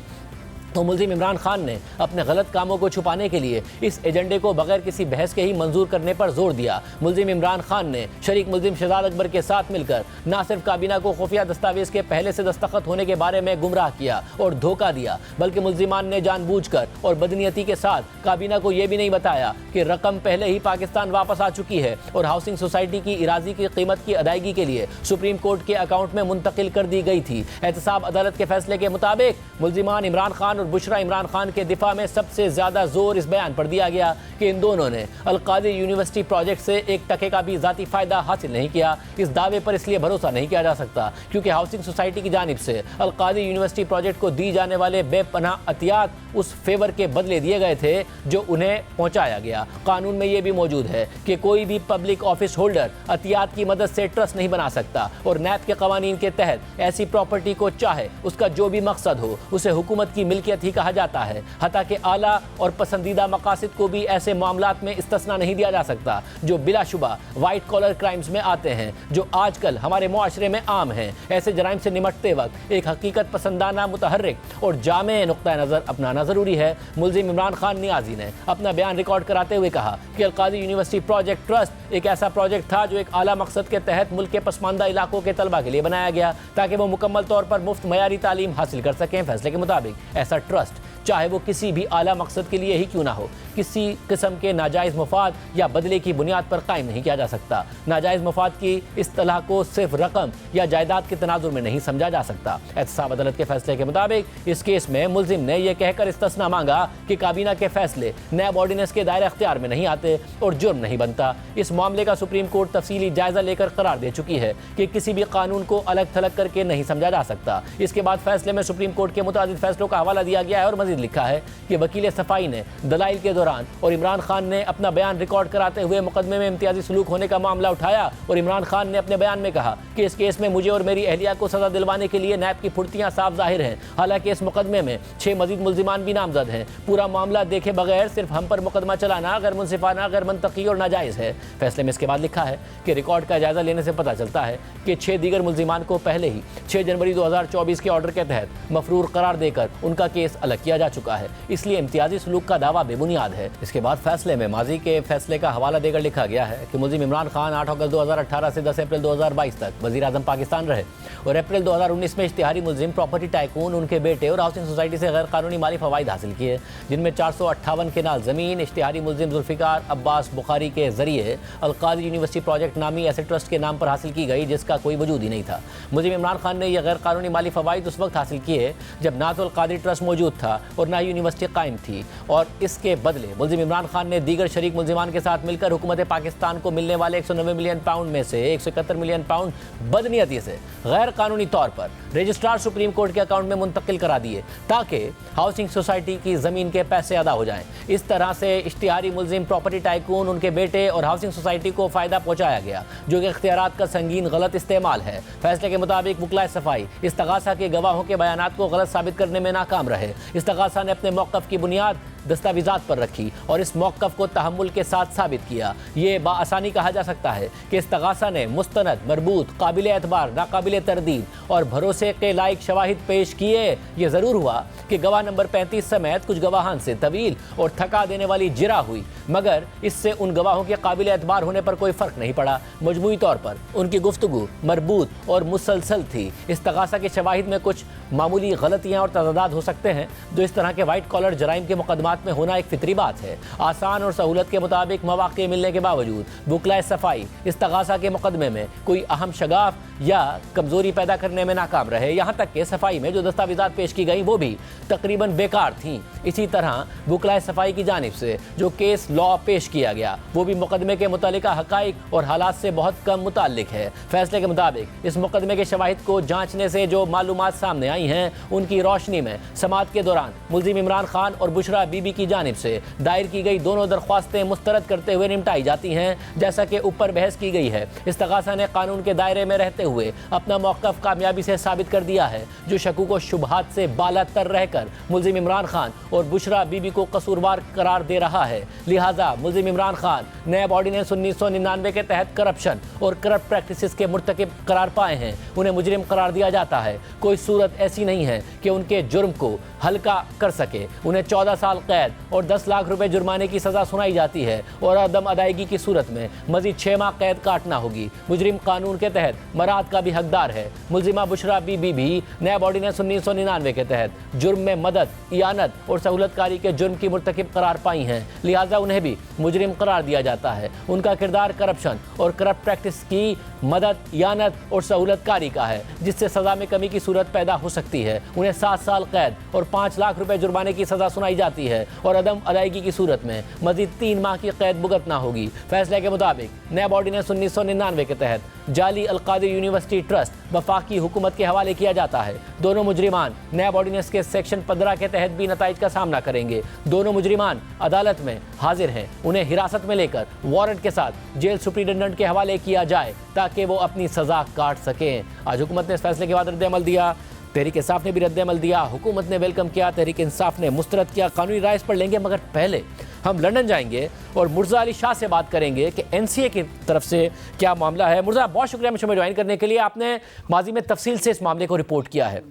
तो मुल्जिम इमरान खान ने अपने गलत कामों को छुपाने के लिए इस एजेंडे को बगैर किसी बहस के ही मंजूर करने पर जोर दिया। मुल्जिम इमरान खान ने शरीक मुल्जिम शहजाद अकबर के साथ मिलकर न सिर्फ काबीना को खुफिया दस्तावेज के पहले से दस्तखत होने के बारे में गुमराह किया और धोखा दिया, बल्कि मुल्जिमान ने जानबूझकर और बदनीयती के साथ काबीना को यह भी नहीं बताया कि रकम पहले ही पाकिस्तान वापस आ चुकी है और हाउसिंग सोसाइटी की इराजी की कीमत की अदायगी के लिए सुप्रीम कोर्ट के अकाउंट में मुंतकिल कर दी गई थी। एहतसाब अदालत के फैसले के मुताबिक मुल्जिमान इमरान खान और बुशरा इमरान खान के दिफा में सबसे ज्यादा जोर इस बयान पर दिया गया कि इन दोनों ने अल-कादिर यूनिवर्सिटी प्रोजेक्ट से 1 टके का भी जाती फायदा हासिल नहीं किया। इस दावे पर इसलिए भरोसा नहीं किया जा सकता क्योंकि हाउसिंग सोसाइटी की जानिब से अल-कादिर यूनिवर्सिटी प्रोजेक्ट को दी जाने वाले बेपनाह अतियात उस फेवर के बदले दिए गए थे जो उन्हें पहुंचाया गया। कानून में यह भी मौजूद है कि कोई भी पब्लिक ऑफिस होल्डर अतियात की मदद से ट्रस्ट नहीं बना सकता और नैब के कवानीन के तहत ऐसी प्रॉपर्टी को चाहे उसका जो भी मकसद हो उसे हुकूमत की मिल्कियत ही कहा जाता है। हत्ता के आला और पसंदीदा मकासद को भी ऐसे मामलात में इस्तिस्ना नहीं दिया जा सकता जो बिलाशुबा वाइट कॉलर क्राइम्स में आते हैं जो आजकल हमारे मुआशरे में आम हैं। ऐसे जराइम से निमटते वक्त एक हकीकत पसंदाना मुतहर्रिक और जामे नुक्ता नज़र अपनाना ज़रूरी है। मुल्जिम इमरान खान नियाजी ने अपना बयान रिकॉर्ड कराते हुए कहा कि अल-कादिर यूनिवर्सिटी प्रोजेक्ट ट्रस्ट एक ऐसा प्रोजेक्ट था जो एक आला मकसद के तहत मुल्क के पसमानदा इलाकों के तलबा के लिए बनाया गया ताकि वो मुकम्मल तौर पर मुफ्त मयारी तालीम हासिल कर सकें। फैसले के मुताबिक ऐसा ट्रस्ट चाहे वो किसी भी आला मकसद के लिए ही क्यों ना हो किसी किस्म के नाजायज़ मुफाद या बदले की बुनियाद पर कायम नहीं किया जा सकता। नाजायज़ मुफाद की इस्तिलाह को सिर्फ रकम या जायदाद के तनाजुर में नहीं समझा जा सकता। एहतसाब अदालत के फैसले के मुताबिक इस केस में मुल्जिम ने यह कहकर इस्तिस्ना मांगा कि काबीना के फैसले नैब ऑर्डिनेंस के दायरे अख्तियार में नहीं आते और जुर्म नहीं बनता। इस मामले का सुप्रीम कोर्ट तफसीली जायजा लेकर करार दे चुकी है कि किसी भी कानून को अलग थलग करके नहीं समझा जा सकता। इसके बाद फैसले में सुप्रीम कोर्ट के मुताबिक फैसलों का हवाला दिया गया है और मजीद लिखा है कि वकील सफाई ने दलाइल के दौरान और इमरान खान ने अपना बयान रिकॉर्ड कराते हुए मुकदमे में इम्तियाजी सलूक होने का मामला उठाया और इमरान खान ने अपने बयान में कहा कि इस केस में मुझे और मेरी अहलिया को सजा दिलवाने के लिए नैब की फुर्तियां साफ जाहिर हैं। हालांकि इस मुकदमे में 6 मजीद मुल्जिमान भी नामजद हैं। पूरा मामला देखे बगैर सिर्फ हम पर मुकदमा चलाना गैर मुनसिफाना, गैर मंतकी और नाजायज़ है। फैसले में इसके बाद लिखा है कि रिकॉर्ड का जायजा लेने से पता चलता है कि 6 दीगर मुल्जिमान को पहले ही 6 जनवरी 2024 के ऑर्डर के तहत मफरूर करार देकर उनका केस अलग किया जा चुका है, इसलिए इम्तियाजी सलूक का दावा बेबुनियाद है। इसके बाद फैसले में माजी के फैसले का हवाला देकर लिखा गया है कि मुल्जिम इमरान खान 8 अगस्त 2018 से 10 अप्रैल 2022 तक वज़ीर आज़म पाकिस्तान रहे और अप्रैल 2019 में इश्तिहारी मुल्जिम प्रॉपर्टी टाइकून उनके बेटे और हाउसिंग सोसाइटी से गैर कानूनी माली फ़वाइद हासिल किए, जिनमें 458 केनाल ज़मीन इश्तिहारी मुल्जिम जुल्फ़िकार अब्बास बुखारी के ज़रिए अल-कादिर यूनिवर्सिटी प्रोजेक्ट नामी एसेट ट्रस्ट के नाम पर हासिल की गई जिसका कोई वजूद ही नहीं था। मुल्जिम इमरान खान ने यह गैर कानूनी माली फ़वाइद उस वक्त हासिल किए जब ना तो अल-कादिर ट्रस्ट मौजूद था और ना यूनिवर्सिटी कायम थी और इसके बदले मुल्जिम इमरान खान ने दीगर शरीक मुल्जिमान के साथ मिलकर हुकूमत पाकिस्तान को मिलने वाले 190 मिलियन पाउंड में से 171 मिलियन पाउंड बदनीयती से गैर कानूनी तौर पर रजिस्ट्रार सुप्रीम कोर्ट के अकाउंट में मुंतकिल करा दिए ताकि हाउसिंग सोसाइटी की ज़मीन के पैसे अदा हो जाएं। इस तरह से इश्तिहारी मुल्जिम प्रॉपर्टी टाइकून उनके बेटे और हाउसिंग सोसाइटी को फ़ायदा पहुँचाया गया जो कि इख्तियारात का संगीन गलत इस्तेमाल है। फैसले के मुताबिक वकलाए सफाई इस्तगासा के गवाहों के बयानात को गलत साबित करने में नाकाम रहे। इस्तगासा ने अपने मौक़िफ़ की बुनियाद दस्तावेज़ात पर रखी और इस मौक़िफ़ को तहम्मुल के साथ साबित किया। ये बाआसानी कहा जा सकता है कि इस्तगासा ने मुस्तनद, मरबूत, काबिल एतबार, नाकाबिल तरदीद और भरोसे के लायक शवाहिद पेश किए। ये ज़रूर हुआ कि गवाह नंबर 35 समेत कुछ गवाहान से तवील और थका देने वाली जिरा हुई, मगर इससे उन गवाहों के काबिल एतबार होने पर कोई फ़र्क नहीं पड़ा। मजमूई तौर पर उनकी गुफ्तगू मरबूत और मुसलसल थी। इस्तगासा के शवाहिद में कुछ मामूली गलतियाँ और तज़ादात हो सकते हैं जो इस तरह के वाइट कॉलर जराइम के मुकदमात में होना एक फितरी बात है। आसान और सहूलत के मुताबिक मौक़े मिलने के बावजूद वकलाए सफाई इस्तगासा के मुकदमे में कोई अहम शगाफ या कमजोरी पैदा करने में नाकाम रहे। यहाँ तक कि सफाई में जो दस्तावेजात पेश की गई वो भी तकरीबन बेकार थीं। इसी तरह वकलाए सफाई की जानिब से जो केस लॉ पेश किया गया वो भी मुकदमे के मुतालिका हकाइक और हालात से बहुत कम मुताल्लिक है। फैसले के मुताबिक इस मुकदमे के शवाहिद को जांचने से जो मालूमात सामने आई हैं उनकी रोशनी में समाअत के दौरान मुल्जिम इमरान खान और बुशरा बीबी की जानिब से दायर की गई दोनों दरख्वास्तें मुस्तरद करते हुए निपटाई जाती हैं। जैसा कि ऊपर बहस की गई है, इस्तगासा ने कानून के दायरे में रहते हुए अपना मौक़िफ़ कामयाबी से साबित कर दिया है, जो शकूक व शुबहात से बाला तर रहकर मुल्जिम इमरान खान और बुशरा बीबी को कसूरवार करार दे रहा है। लिहाजा मुल्जिम इमरान खान नैब ऑर्डिनेंस 1999 के तहत करप्शन और करप्ट प्रैक्टिसेस के मुर्तकिब करार पाए हैं, उन्हें मुजरिम करार दिया जाता है। कोई सूरत ऐसी नहीं है कि उनके जुर्म को हल्का कर सके। उन्हें 14 साल कैद और 10 लाख रुपए जुर्माने की सज़ा सुनाई जाती है और अदम अदायगी की सूरत में मजीद 6 माह कैद काटना होगी। मुजरिम कानून के तहत मराद का भी हकदार है। मुल्जिमा बुशरा बीबी भी नैब ऑर्डिनेंस 1999 के तहत जुर्म में मदद, इयानत और सहूलतकारी के जुर्म की मुर्तकिब करार पाई हैं, लिहाजा उन्हें भी मुजरिम करार दिया जाता है। उनका किरदार करप्शन और करप्ट प्रैक्टिस की मदद, इयानत और सहूलतकारी का है, जिससे सज़ा में कमी की सूरत पैदा हो सकती है। उन्हें 7 साल कैद और 5 लाख रुपए जुर्माने की सज़ा सुनाई जाती है और अदम अदायगी की सूरत में मजीद 3 माह की कैद भुगतना होगी। फैसले के मुताबिक नैब ऑर्डिनेंस 1999 के तहत जाली अलकादिर यूनिवर्सिटी ट्रस्ट वफाकी हुकूमत के हवाले किया जाता है। दोनों मुजरिमान नैब ऑर्डिनेंस के सेक्शन 15 के तहत भी नताइज का सामना करेंगे। दोनों मुजरिमान अदालत में हाजिर हैं। उन्हें हिरासत में लेकर वारंट के साथ जेल सुप्रिटेंडेंट के हवाले किया जाए ताकि वो अपनी सज़ा काट सकें। आज हुकूमत ने इस फैसले के बाद रद्द-ए-अमल दिया। तहरीक इंसाफ ने भी रद्द-ए-अमल दिया। हुकूमत ने वेलकम किया, तहरीक इंसाफ ने मुस्तरद किया। कानूनी राय इस पर लेंगे, मगर पहले हम लंदन जाएंगे और मुर्जा अली शाह से बात करेंगे कि एनसीए की तरफ से क्या मामला है। मुर्जा, बहुत शुक्रिया मुझे ज्वाइन करने के लिए। आपने माजी में तफसील से इस मामले को रिपोर्ट किया है।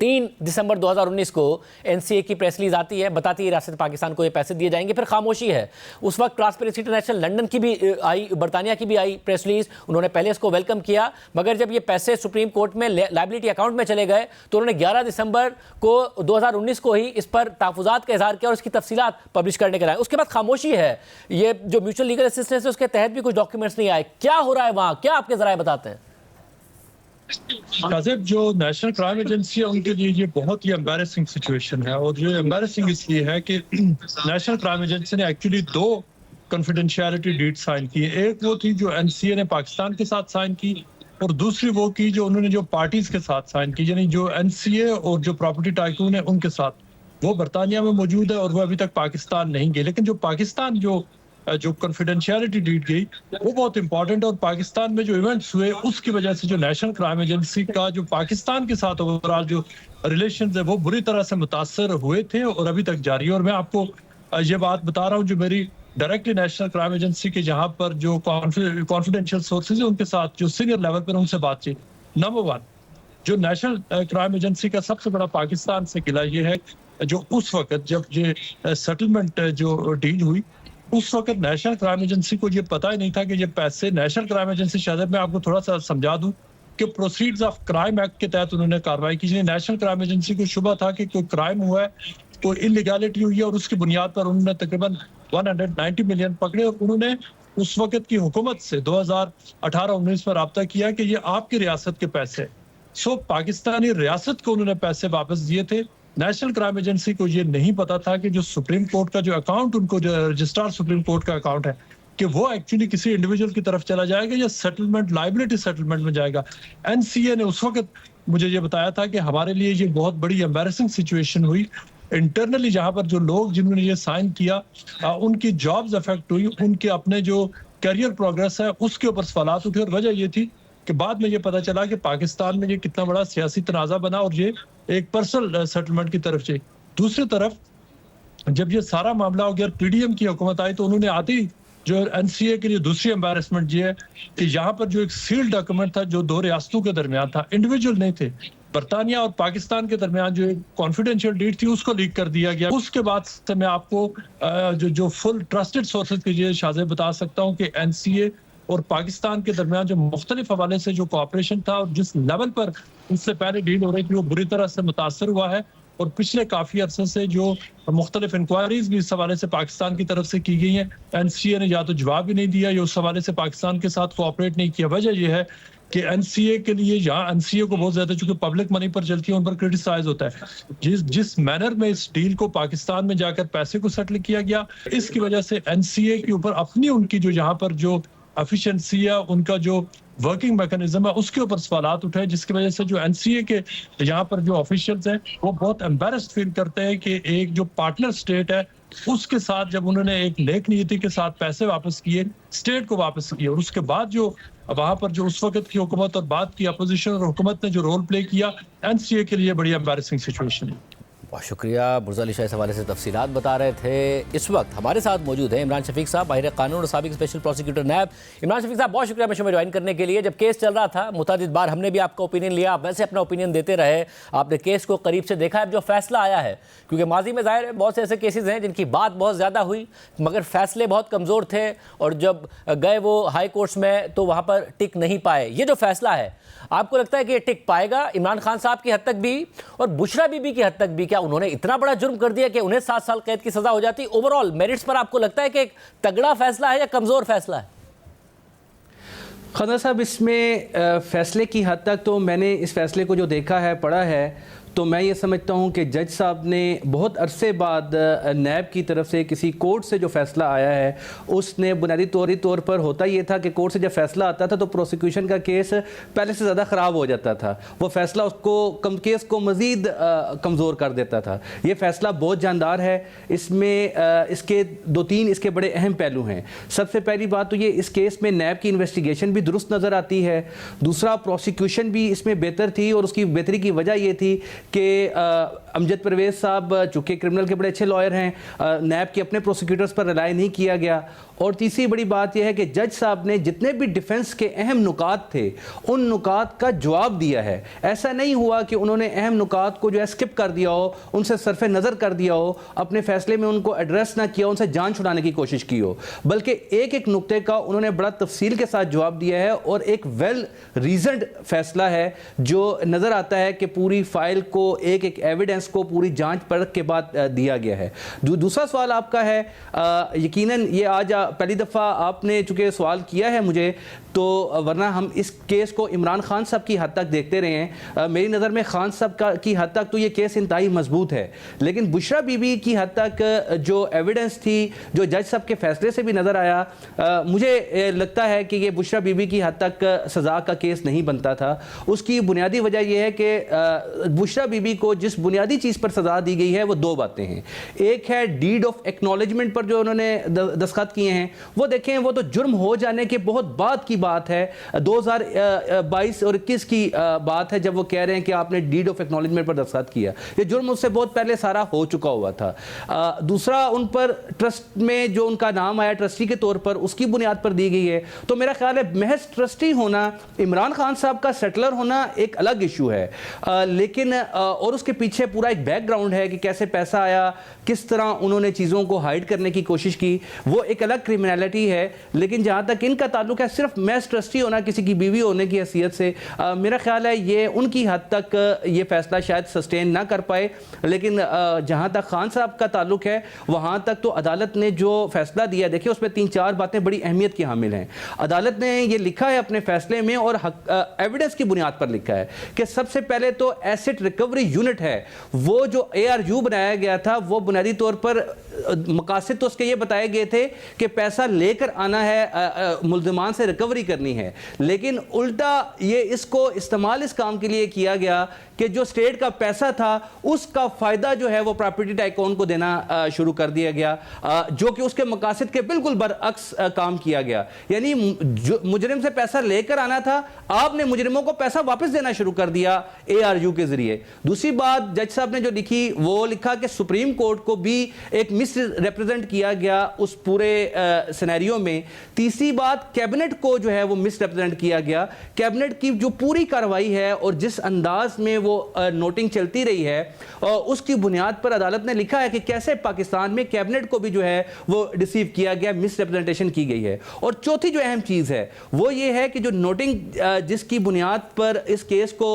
3 दिसंबर 2019 को एनसीए की प्रेस रिलीज आती है, बताती है रियासत पाकिस्तान को ये पैसे दिए जाएंगे, फिर खामोशी है। उस वक्त ट्रांसपेरेंसी इंटरनेशनल लंदन की भी आई, बरतानिया की भी आई प्रेस रिलीज, उन्होंने पहले इसको वेलकम किया, मगर जब ये पैसे सुप्रीम कोर्ट में लायबिलिटी अकाउंट में चले गए तो उन्होंने 11 दिसंबर को 2019 को ही इस पर तहफ़्फ़ुज़ात का इज़हार किया और इसकी तफसीलात पब्लिश करने के लिए। उसके बाद खामोशी है। ये जो म्यूचुअल लीगल असिस्टेंस है उसके तहत भी कुछ डॉक्यूमेंट्स नहीं आए। क्या हो रहा है वहाँ, क्या आपके ज़राए बताते हैं? काज़िब, जो नेशनल क्राइम एजेंसी है उनके लिए ये बहुत ही एम्बैरेसिंग सिचुएशन है, और जो एम्बैरेसिंग इसलिए है कि नेशनल क्राइम एजेंसी ने एक्चुअली 2 कॉन्फिडेंशियलिटी डीड साइन की। एक वो थी जो एनसीए ने पाकिस्तान के साथ साइन की, और दूसरी वो की जो उन्होंने जो पार्टीज के साथ साइन की, यानी जो एनसीए और जो प्रॉपर्टी टाइकून है उनके साथ। वो बरतानिया में मौजूद है और वो अभी तक पाकिस्तान नहीं गए, लेकिन जो पाकिस्तान जो कॉन्फिडेंशियलिटी डीड गई वो बहुत इंपॉर्टेंट है। और पाकिस्तान में जो इवेंट्स हुए उसकी वजह से जो नेशनल क्राइम एजेंसी का जो पाकिस्तान के साथ ओवरऑल जो रिलेशंस है वो बुरी तरह से मुतासर हुए थे और अभी तक जारी है। और मैं आपको ये बात बता रहा हूँ जो मेरी डायरेक्टली नेशनल क्राइम एजेंसी के जहाँ पर जो कॉन्फिडेंशियल सोर्सेज है उनके साथ जो सीनियर लेवल पर उनसे बातचीत। नंबर 1, जो नेशनल क्राइम एजेंसी का सबसे बड़ा पाकिस्तान से गिला ये है, जो उस वक्त जब ये सेटलमेंट जो डील हुई उस वक्त नेशनल क्राइम एजेंसी को ये पता ही नहीं था कि ये पैसे नेशनल क्राइम एजेंसी, शायद मैं आपको थोड़ा सा समझा दूं कि प्रोसीड्स ऑफ क्राइम एक्ट के तहत उन्होंने कार्रवाई की। नेशनल क्राइम एजेंसी को शुबा था कि कोई क्राइम हुआ है, कोई इलीगैलिटी हुई है, और उसकी बुनियाद पर उन्होंने तकरीबन 190 मिलियन पकड़े। और उन्होंने उस वक्त की हुकूमत से 2018-19 में राब्ता किया कि ये आपकी रियासत के पैसे। सो पाकिस्तानी रियासत को उन्होंने पैसे वापस दिए थे। नेशनल क्राइम एजेंसी को ये नहीं पता था कि जो सुप्रीम कोर्ट का जो अकाउंट उनको जो रजिस्ट्रार सुप्रीम कोर्ट का अकाउंट है कि वो एक्चुअली किसी इंडिविजुअल की तरफ चला जाएगा या सेटलमेंट लायबिलिटी सेटलमेंट में जाएगा। एनसीए ने उस वक्त मुझे ये बताया था कि हमारे लिए ये बहुत बड़ी एम्बैरेसिंग सिचुएशन हुई इंटरनली, जहाँ पर जो लोग जिन्होंने ये साइन किया उनकी जॉब्स अफेक्ट हुई, उनके अपने जो करियर प्रोग्रेस है उसके ऊपर सवालात उठे। और वजह ये थी कि बाद में ये पता चला कि पाकिस्तान में ये कितना बड़ा सियासी तनाज़ा बना और ये एक पर्सनल सेटलमेंट की तरफ से। दूसरी तरफ जब ये सारा मामला हो गया, पीडीएम की हुकूमत आई, तो उन्होंने आती जो एनसीए के लिए दूसरी एम्बैरेसमेंट ये है कि यहाँ पर जो एक सील्ड डॉक्यूमेंट था जो 2 रियासतों के दरमियान था, इंडिविजुअल नहीं थे, बरतानिया और पाकिस्तान के दरमियान जो एक कॉन्फिडेंशियल डीड थी उसको लीक कर दिया गया। उसके बाद से मैं आपको जो फुल ट्रस्टेड सोर्सेज के लिए शाज़े बता सकता हूँ कि एनसीए और पाकिस्तान के दरमियान जो मुख्तलिफ हवाले से जो कोऑपरेशन था और जिस लेवल पर उससे पहले डील हो रही थी वो बुरी तरह से मुतासर हुआ है। और पिछले काफ़ी अरसे से जो मुख्तलिफ इंक्वायरीज भी इस हवाले से पाकिस्तान की तरफ से की गई हैं, एनसीए ने या तो जवाब ही नहीं दिया या उस हवाले से पाकिस्तान के साथ कोऑपरेट नहीं किया। वजह यह है کہ NCA کے لیے یہاں NCA کو بہت زیادہ چونکہ پبلک منی پر چلتی ہے ان پر کرٹیسائز ہوتا ہے جس مینر میں اس ڈیل کو پاکستان میں جا کر پیسے کو سیٹل کیا گیا اس کی وجہ سے NCA کے اوپر اپنی ان کی جو یہاں پر جو افیشنسی ہے ان کا جو ورکنگ میکنزم ہے اس کے اوپر سوالات اٹھائے جس کی وجہ سے جو NCA کے یہاں پر جو آفیشلز ہیں وہ بہت امبیرسڈ فیل کرتے ہیں کہ ایک جو پارٹنر اسٹیٹ ہے اس کے ساتھ جب انہوں نے ایک نیک نیتی کے ساتھ پیسے واپس کیے اسٹیٹ کو واپس کیے اور اس کے بعد جو وہاں پر جو اس وقت کی حکومت اور بعد کی اپوزیشن اور حکومت نے جو رول پلے کیا NCA کے لیے بڑی امبیرسنگ سچویشن ہے. بہت شکریہ. برزا علی شاہ اس حوالے سے تفصیلات بتا رہے تھے. اس وقت ہمارے ساتھ موجود ہیں عمران شفیق صاحب ماہر قانون اور سابق اسپیشل پروسیکیوٹر نیب. عمران شفیق صاحب بہت شکریہ ہمیشہ میں جوائن کرنے کے لیے. جب کیس چل رہا تھا متعدد بار ہم نے بھی آپ کا اوپینین لیا, آپ ویسے اپنا اوپینین دیتے رہے, آپ نے کیس کو قریب سے دیکھا. اب جو فیصلہ آیا ہے کیونکہ ماضی میں ظاہر ہے بہت سے ایسے کیسز ہیں جن کی بات بہت زیادہ ہوئی مگر فیصلے بہت کمزور تھے اور جب گئے وہ ہائی کورٹس میں تو وہاں پر ٹک نہیں پائے. یہ جو فیصلہ ہے آپ کو لگتا ہے کہ یہ ٹک پائے گا عمران خان صاحب کی حد تک بھی اور بشرا بی بی کی حد تک بھی؟ کیا انہوں نے اتنا بڑا جرم کر دیا کہ انہیں 7 سال قید کی سزا ہو جاتی؟ اوور آل میرٹس پر آپ کو لگتا ہے کہ ایک تگڑا فیصلہ ہے یا کمزور فیصلہ ہے؟ خضر صاحب اس میں فیصلے کی حد تک تو میں نے اس فیصلے کو جو دیکھا ہے پڑھا ہے تو میں یہ سمجھتا ہوں کہ جج صاحب نے بہت عرصے بعد نیب کی طرف سے کسی کورٹ سے جو فیصلہ آیا ہے اس نے بنیادی طور پر ہوتا یہ تھا کہ کورٹ سے جب فیصلہ آتا تھا تو پروسیکیوشن کا کیس پہلے سے زیادہ خراب ہو جاتا تھا. وہ فیصلہ اس کو کیس کو مزید کمزور کر دیتا تھا. یہ فیصلہ بہت جاندار ہے. اس میں اس کے 2-3 اس کے بڑے اہم پہلو ہیں. سب سے پہلی بات تو یہ اس کیس میں نیب کی انویسٹیگیشن بھی درست نظر آتی ہے. دوسرا پروسیکیوشن بھی اس میں بہتر تھی اور اس کی بہتری کی وجہ یہ تھی کہ امجد پرویز صاحب چونکہ کرمنل کے بڑے اچھے لائر ہیں, نیب کے اپنے پروسیکیوٹرز پر ریلائی نہیں کیا گیا. اور تیسری بڑی بات یہ ہے کہ جج صاحب نے جتنے بھی ڈیفنس کے اہم نکات تھے ان نکات کا جواب دیا ہے. ایسا نہیں ہوا کہ انہوں نے اہم نکات کو جو ہے سکپ کر دیا ہو, ان سے صرف نظر کر دیا ہو, اپنے فیصلے میں ان کو ایڈریس نہ کیا, ان سے جان چھڑانے کی کوشش کی ہو, بلکہ ایک ایک نکتے کا انہوں نے بڑا تفصیل کے ساتھ جواب دیا ہے. اور ایک ویل ریزنڈ فیصلہ ہے جو نظر آتا ہے کہ پوری فائل کو ایک ایک ایویڈنس کو پوری جانچ پرکھ کے بعد دیا گیا ہے. دوسرا سوال آپ کا ہے, یقیناً یہ آج پہلی دفعہ آپ نے چونکہ سوال کیا ہے مجھے, تو ورنہ ہم اس کیس کو عمران خان صاحب کی حد تک دیکھتے رہے ہیں. میری نظر میں خان صاحب کی حد تک تو یہ کیس انتہائی مضبوط ہے, لیکن بشرا بی بی کی حد تک جو ایویڈنس تھی جو جج صاحب کے فیصلے سے بھی نظر آیا, مجھے لگتا ہے کہ یہ بشرا بی بی کی حد تک سزا کا کیس نہیں بنتا تھا. اس کی بنیادی وجہ یہ ہے کہ بشرا بی بی کو جس بنیادی چیز پر سزا دی گئی ہے وہ 2 باتیں ہیں. ایک ہے ڈیڈ آف ایکنالجمنٹ پر جو انہوں نے دستخط کیے ہیں, وہ دیکھیں وہ تو جرم ہو جانے کے بہت بعد کی بات ہے, 2022 اور 21 کی بات ہے جب وہ کہہ رہے ہیں کہ آپ نے ڈیڈ آف ایکنالجمنٹ پر دستخط کیا. یہ جرم اس سے بہت پہلے سارا ہو چکا ہوا تھا. دوسرا ان پر ٹرسٹ میں جو ان کا نام آیا ٹرسٹی کے طور پر, اس کی بنیاد پر دی گئی ہے. تو میرا خیال ہے محض ٹرسٹی ہونا, عمران خان صاحب کا سیٹلر ہونا ایک الگ ایشو ہے, لیکن اور اس کے پیچھے پورا ایک بیک گراؤنڈ ہے کہ کیسے پیسہ آیا, کس طرح انہوں نے چیزوں کو ہائیڈ کرنے کی کوشش کی, وہ ایک الگ کرمنالٹی ہے. لیکن جہاں تک ان کا تعلق ہے صرف محض ٹرسٹی ہونا کسی کی بیوی ہونے کی حیثیت سے, میرا خیال ہے یہ ان کی حد تک یہ فیصلہ شاید سسٹین نہ کر پائے. لیکن جہاں تک خان صاحب کا تعلق ہے وہاں تک تو عدالت نے جو فیصلہ دیا, دیکھیں اس میں 3-4 باتیں بڑی اہمیت کی حامل ہیں. عدالت نے یہ لکھا ہے اپنے فیصلے میں اور ایویڈنس کی بنیاد پر لکھا ہے کہ سب سے پہلے تو ایسٹ ریکوری یونٹ ہے, وہ جو ARU بنایا گیا تھا وہ بنیادی طور پر مقاصد تو اس کے یہ بتائے گئے تھے کہ پیسہ لے کر آنا ہے, ملزمان سے ریکوری کرنی ہے, لیکن الٹا یہ اس کو استعمال اس کام کے لیے کیا گیا کہ جو اسٹیٹ کا پیسہ تھا اس کا فائدہ جو ہے وہ پراپرٹی ٹائکون کو دینا شروع کر دیا گیا, جو کہ اس کے مقاصد کے بالکل برعکس کام کیا گیا. یعنی مجرم سے پیسہ لے کر آنا تھا, آپ نے مجرموں کو پیسہ واپس دینا شروع کر دیا ARU کے ذریعے. دوسری بات جج صاحب نے جو لکھی وہ لکھا کہ سپریم کورٹ کو بھی ایک مس ریپرزینٹ کیا گیا اس پورے سینیریو میں. تیسری بات کیبنٹ کو جو ہے وہ مس ریپرزینٹ کیا گیا. کیبنٹ کی جو پوری کارروائی ہے اور جس انداز میں وہ نوٹنگ چلتی رہی ہے اس کی بنیاد پر عدالت نے لکھا ہے کہ کیسے پاکستان میں کیبنٹ کو بھی جو ہے وہ ڈیسیو کیا گیا, مس ریپرزینٹیشن کی گئی ہے. اور چوتھی جو اہم چیز ہے وہ یہ ہے کہ جو نوٹنگ جس کی بنیاد پر اس کیس کو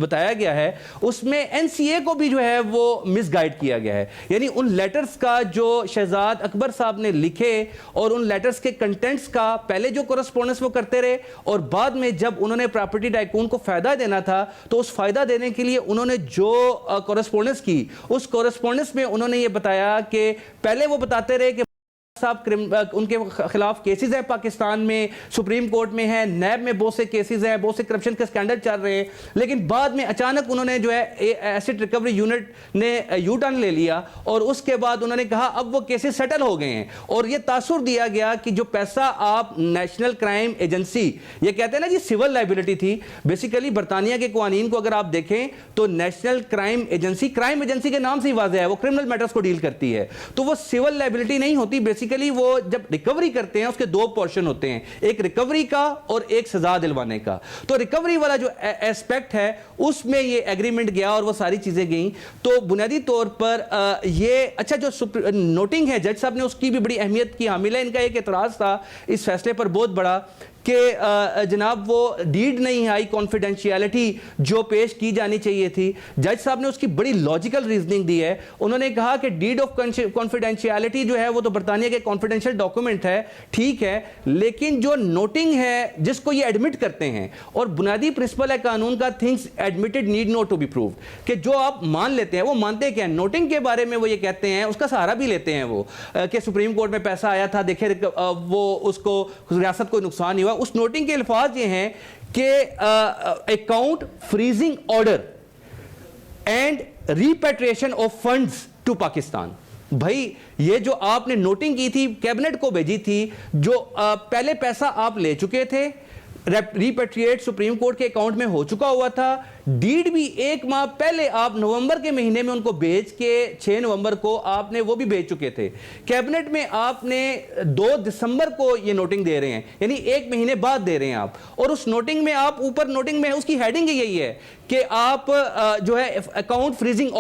بتایا گیا ہے اس میں NCA کو بھی جو ہے وہ مس گائیڈ کیا گیا ہے. یعنی ان لیٹرز کا جو شہزاد اکبر صاحب نے لکھے اور ان لیٹرز کے کنٹینٹس کا پہلے جو کورسپونڈنس وہ کرتے رہے, اور بعد میں جب انہوں نے پراپرٹی ٹائکون کو فائدہ دینا تھا تو اس فائدہ دینے کے لیے انہوں نے جو کورسپونڈنس کی, اس کورسپونڈنس میں انہوں نے یہ بتایا کہ پہلے وہ بتاتے رہے کہ صاحب ان کے خلاف کیسز ہیں پاکستان میں, سپریم کورٹ میں ہیں, نیب میں بہت سے کیسز ہیں, بہت سے کرپشن کے سکینڈل چل رہے ہیں, لیکن بعد میں اچانک انہوں نے جو ہے ایسٹ ریکوری یونٹ نے یو ٹرن لے لیا اور اس کے بعد انہوں نے کہا اب وہ کیسز سیٹل ہو گئے ہیں. اور یہ تاثر دیا گیا کہ جو پیسہ آپ نیشنل کرائم ایجنسی, یہ کہتے ہیں نا جی سول لائبلٹی تھی, بیسیکلی برطانیہ کے قوانین کو اگر آپ دیکھیں تو نیشنل کرائم ایجنسی کے نام سے ہی واضح ہے, وہ کرمنل میٹرز کو ڈیل کرتی ہے, تو وہ سول لائبلٹی نہیں ہوتی. بیسیکلی وہ جب ریکوری کرتے ہیں اس کے دو پورشن ہوتے ہیں, ایک ریکوری کا اور ایک سزا دلوانے کا. تو ریکوری والا جو ایسپیکٹ ہے اس میں یہ ایگریمنٹ گیا اور وہ ساری چیزیں گئیں. تو بنیادی طور پر یہ اچھا جو نوٹنگ ہے جج صاحب نے اس کی بھی بڑی اہمیت کی حامل ہے. ان کا ایک اعتراض تھا اس فیصلے پر بہت بڑا کہ جناب وہ ڈیڈ نہیں آئی کانفیڈینشیلٹی جو پیش کی جانی چاہیے تھی. جج صاحب نے اس کی بڑی لاجیکل ریزننگ دی ہے. انہوں نے کہا کہ ڈیڈ آف کانفیڈینشیلٹی جو ہے وہ تو برطانیہ کے کانفیڈینشیل ڈاکومنٹ ہے, ٹھیک ہے, لیکن جو نوٹنگ ہے جس کو یہ ایڈمٹ کرتے ہیں, اور بنیادی پرنسپل ہے قانون کا things admitted need not to be proved, کہ جو آپ مان لیتے ہیں وہ مانتے کیا ہیں. نوٹنگ کے بارے میں وہ یہ کہتے ہیں, اس کا سہارا بھی لیتے ہیں وہ کہ سپریم کورٹ میں پیسہ آیا تھا, دیکھیں وہ اس کو ریاست کو نقصان نہیں ہوا. اس نوٹنگ کے الفاظ یہ ہیں کہ account freezing order and repatriation of funds to Pakistan. بھائی یہ جو آپ نے نوٹنگ کی تھی کیبنٹ کو بھیجی تھی, جو پہلے پیسہ آپ لے چکے تھے, ریپیٹریٹ سپریم کورٹ کے اکاؤنٹ میں ہو چکا ہوا تھا, ڈیڈ بھی ایک ماہ پہلے آپ نومبر کے مہینے میں ان کو بھیج کے 6 نومبر کو آپ نے وہ بھی بھیج چکے تھے. کیبنٹ میں آپ نے 2 دسمبر کو یہ نوٹنگ دے رہے ہیں, یعنی 1 مہینے بعد دے رہے ہیں آپ, اور اس نوٹنگ میں آپ اوپر نوٹنگ میں اس کی ہیڈنگ یہی ہے کہ آپ جو ہے اکاؤنٹ فریزنگ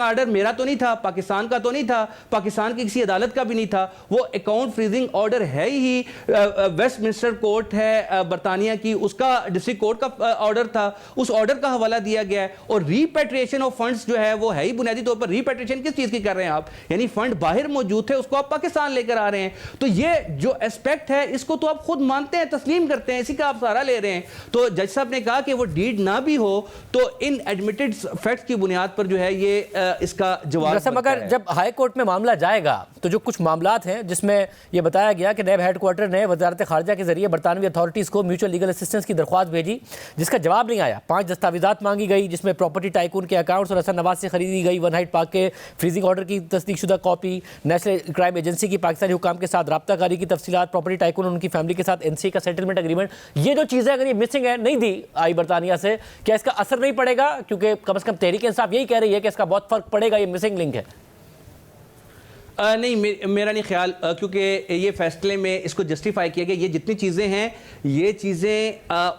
آرڈر میرا تو نہیں تھا, پاکستان کا تو نہیں تھا, پاکستان کی کسی عدالت کا بھی نہیں تھا, وہ اکاؤنٹ فریزنگ آرڈر ہے ہی ویسٹ منسٹر کورٹ ہے برطانیہ کی, اس کا ڈسٹرکٹ کورٹ کا آرڈر تھا, اس آرڈر کا حوالہ دیا گیا ہے. اور ریپیٹریشن آف فنڈز جو ہے وہ ہے ہی بنیادی طور پر ریپیٹریشن کس چیز کی کر رہے ہیں آپ, یعنی فنڈ باہر موجود تھے اس کو آپ پاکستان لے کر آ رہے ہیں. تو یہ جو اسپیکٹ ہے اس کو تو آپ خود مانتے ہیں, تسلیم کرتے ہیں, اسی کا آپ سہارا لے رہے ہیں. تو جج صاحب نے کہا کہ وہ ڈیڈ نہ بھی ہو تو ان ایڈمیٹڈ فیکٹس کی بنیاد پر جو ہے یہ اس کا جواب. مگر جب ہائی کورٹ میں معاملہ جائے گا تو جو کچھ معاملات ہیں جس میں یہ بتایا گیا کہ نیب ہیڈ کوارٹر نے وزارت خارجہ کے ذریعے برطانوی اتھارٹیز کو میوچل لیگل اسسٹنس کی درخواست بھیجی جس کا جواب نہیں آیا. 5 دستاویزات مانگی گئی جس میں پراپرٹی ٹائکون کے اکاؤنٹس اور حسن نواز سے خریدی گئی ون ہائٹ پارک کے فریزنگ آرڈر کی تصدیق شدہ کاپی, نیشنل کرائم ایجنسی کی پاکستانی حکام کے ساتھ رابطہ کاری کی تفصیلات, پراپرٹی ٹائکون اور ان کی فیملی کے ساتھ NCA کا سیٹلمنٹ اگریمنٹ. یہ جو چیزیں اگر یہ مسنگ ہے, نہیں دی آئی برطانیہ سے, کیا اس کا اثر نہیں پڑے گا؟ کیونکہ کم از کم تحریک انصاف یہی کہہ رہی ہے کہ اس کا بہت فرق پڑے گا, یہ مسنگ لنک ہے. نہیں, میرا نہیں خیال, کیونکہ یہ فیصلے میں اس کو جسٹیفائی کیا گیا. یہ جتنی چیزیں ہیں یہ چیزیں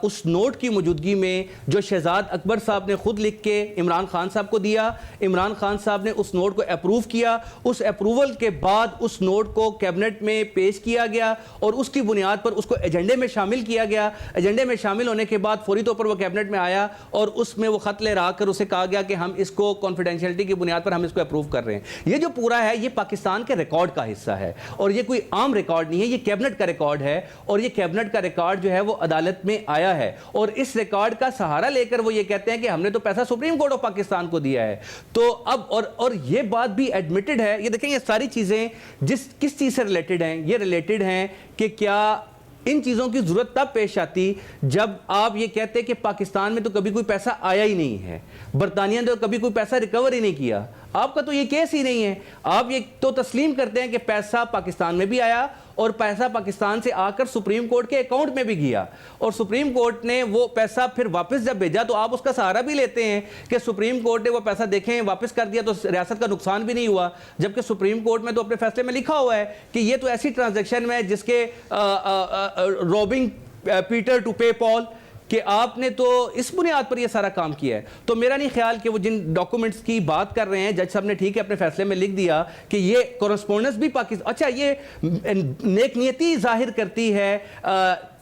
اس نوٹ کی موجودگی میں جو شہزاد اکبر صاحب نے خود لکھ کے عمران خان صاحب کو دیا, عمران خان صاحب نے اس نوٹ کو اپروو کیا, اس اپروول کے بعد اس نوٹ کو کیبنٹ میں پیش کیا گیا اور اس کی بنیاد پر اس کو ایجنڈے میں شامل کیا گیا. ایجنڈے میں شامل ہونے کے بعد فوری طور پر وہ کیبنٹ میں آیا اور اس میں وہ خط لے رہا کر اسے کہا گیا کہ ہم اس کو کانفیڈینشیلٹی کی بنیاد پر ہم اس کو اپروو کر رہے ہیں. یہ جو پورا ہے یہ پاکستان کے ریکارڈ کا حصہ ہے اور یہ کوئی عام ریکارڈ نہیں ہے, یہ کیبنٹ کا ریکارڈ ہے اور یہ کیبنٹ کا ریکارڈ جو ہے وہ عدالت میں آیا ہے. اور اس ریکارڈ کا سہارا لے کر وہ یہ کہتے ہیں کہ ہم نے تو پیسہ سپریم کورٹ آف پاکستان کو دیا ہے. تو اب اور یہ بات بھی ایڈمٹڈ ہے. یہ دیکھیں یہ ساری چیزیں کس چیز سے ریلیٹڈ ہیں, یہ ریلیٹڈ ہیں کہ کیا ان چیزوں کی ضرورت تب پیش آتی جب آپ یہ کہتے کہ پاکستان میں تو کبھی کوئی پیسہ آیا ہی نہیں ہے, برطانیہ نے تو کبھی کوئی پیسہ ریکور ہی نہیں کیا. آپ کا تو یہ کیس ہی نہیں ہے. آپ یہ تو تسلیم کرتے ہیں کہ پیسہ پاکستان میں بھی آیا اور پیسہ پاکستان سے آ کر سپریم کورٹ کے اکاؤنٹ میں بھی گیا اور سپریم کورٹ نے وہ پیسہ پھر واپس جب بھیجا تو آپ اس کا سہارا بھی لیتے ہیں کہ سپریم کورٹ نے وہ پیسہ دیکھیں واپس کر دیا تو ریاست کا نقصان بھی نہیں ہوا, جبکہ سپریم کورٹ میں تو اپنے فیصلے میں لکھا ہوا ہے کہ یہ تو ایسی ٹرانزیکشن ہے جس کے روبنگ پیٹر ٹو پے پال, کہ آپ نے تو اس بنیاد پر یہ سارا کام کیا ہے. تو میرا نہیں خیال کہ وہ جن ڈاکومنٹس کی بات کر رہے ہیں جج صاحب نے ٹھیک ہے اپنے فیصلے میں لکھ دیا کہ یہ کورسپونڈنس بھی پاکستان, اچھا یہ نیک نیتی ظاہر کرتی ہے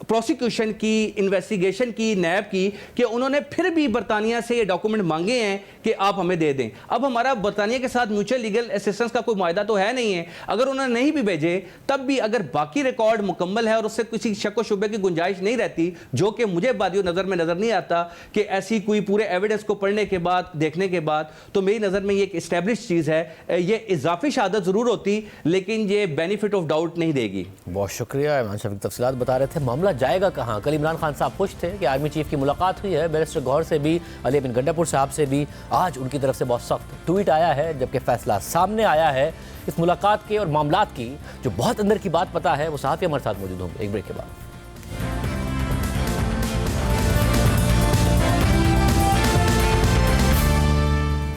پروسیکیوشن کی, انویسٹیگیشن کی, نیب کی, کہ انہوں نے پھر بھی برطانیہ سے یہ ڈاکومنٹ مانگے ہیں کہ آپ ہمیں دے دیں. اب ہمارا برطانیہ کے ساتھ میوچل لیگل اسسٹنس کا کوئی معاہدہ تو ہے نہیں ہے. اگر انہوں نے نہیں بھی بھیجے تب بھی اگر باقی ریکارڈ مکمل ہے اور اس سے کسی شک و شبے کی گنجائش نہیں رہتی, جو کہ مجھے بادیو نظر میں نظر نہیں آتا کہ ایسی کوئی پورے ایویڈنس کو پڑھنے کے بعد, دیکھنے کے بعد, تو میری نظر میں یہ ایک اسٹیبلش چیز ہے. یہ اضافی شہادت ضرور ہوتی لیکن یہ بینیفٹ آف ڈاؤٹ نہیں دے گی. بہت شکریہ ایمان شفیق, تفصیلات بتا رہے تھے. معاملہ جائے گا کہاں؟ کل عمران خان صاحب خوش تھے کہ آرمی چیف کی ملاقات ہوئی ہے, بیرسٹر گوہر سے بھی, علی بن گنڈا پور صاحب سے بھی. آج ان کی طرف سے بہت سخت ٹویٹ آیا ہے جبکہ فیصلہ سامنے آیا ہے اس ملاقات کے اور معاملات کی. جو بہت اندر کی بات پتہ ہے وہ صحافی ہمارے ساتھ موجود ہوں گے ایک بریک کے بعد.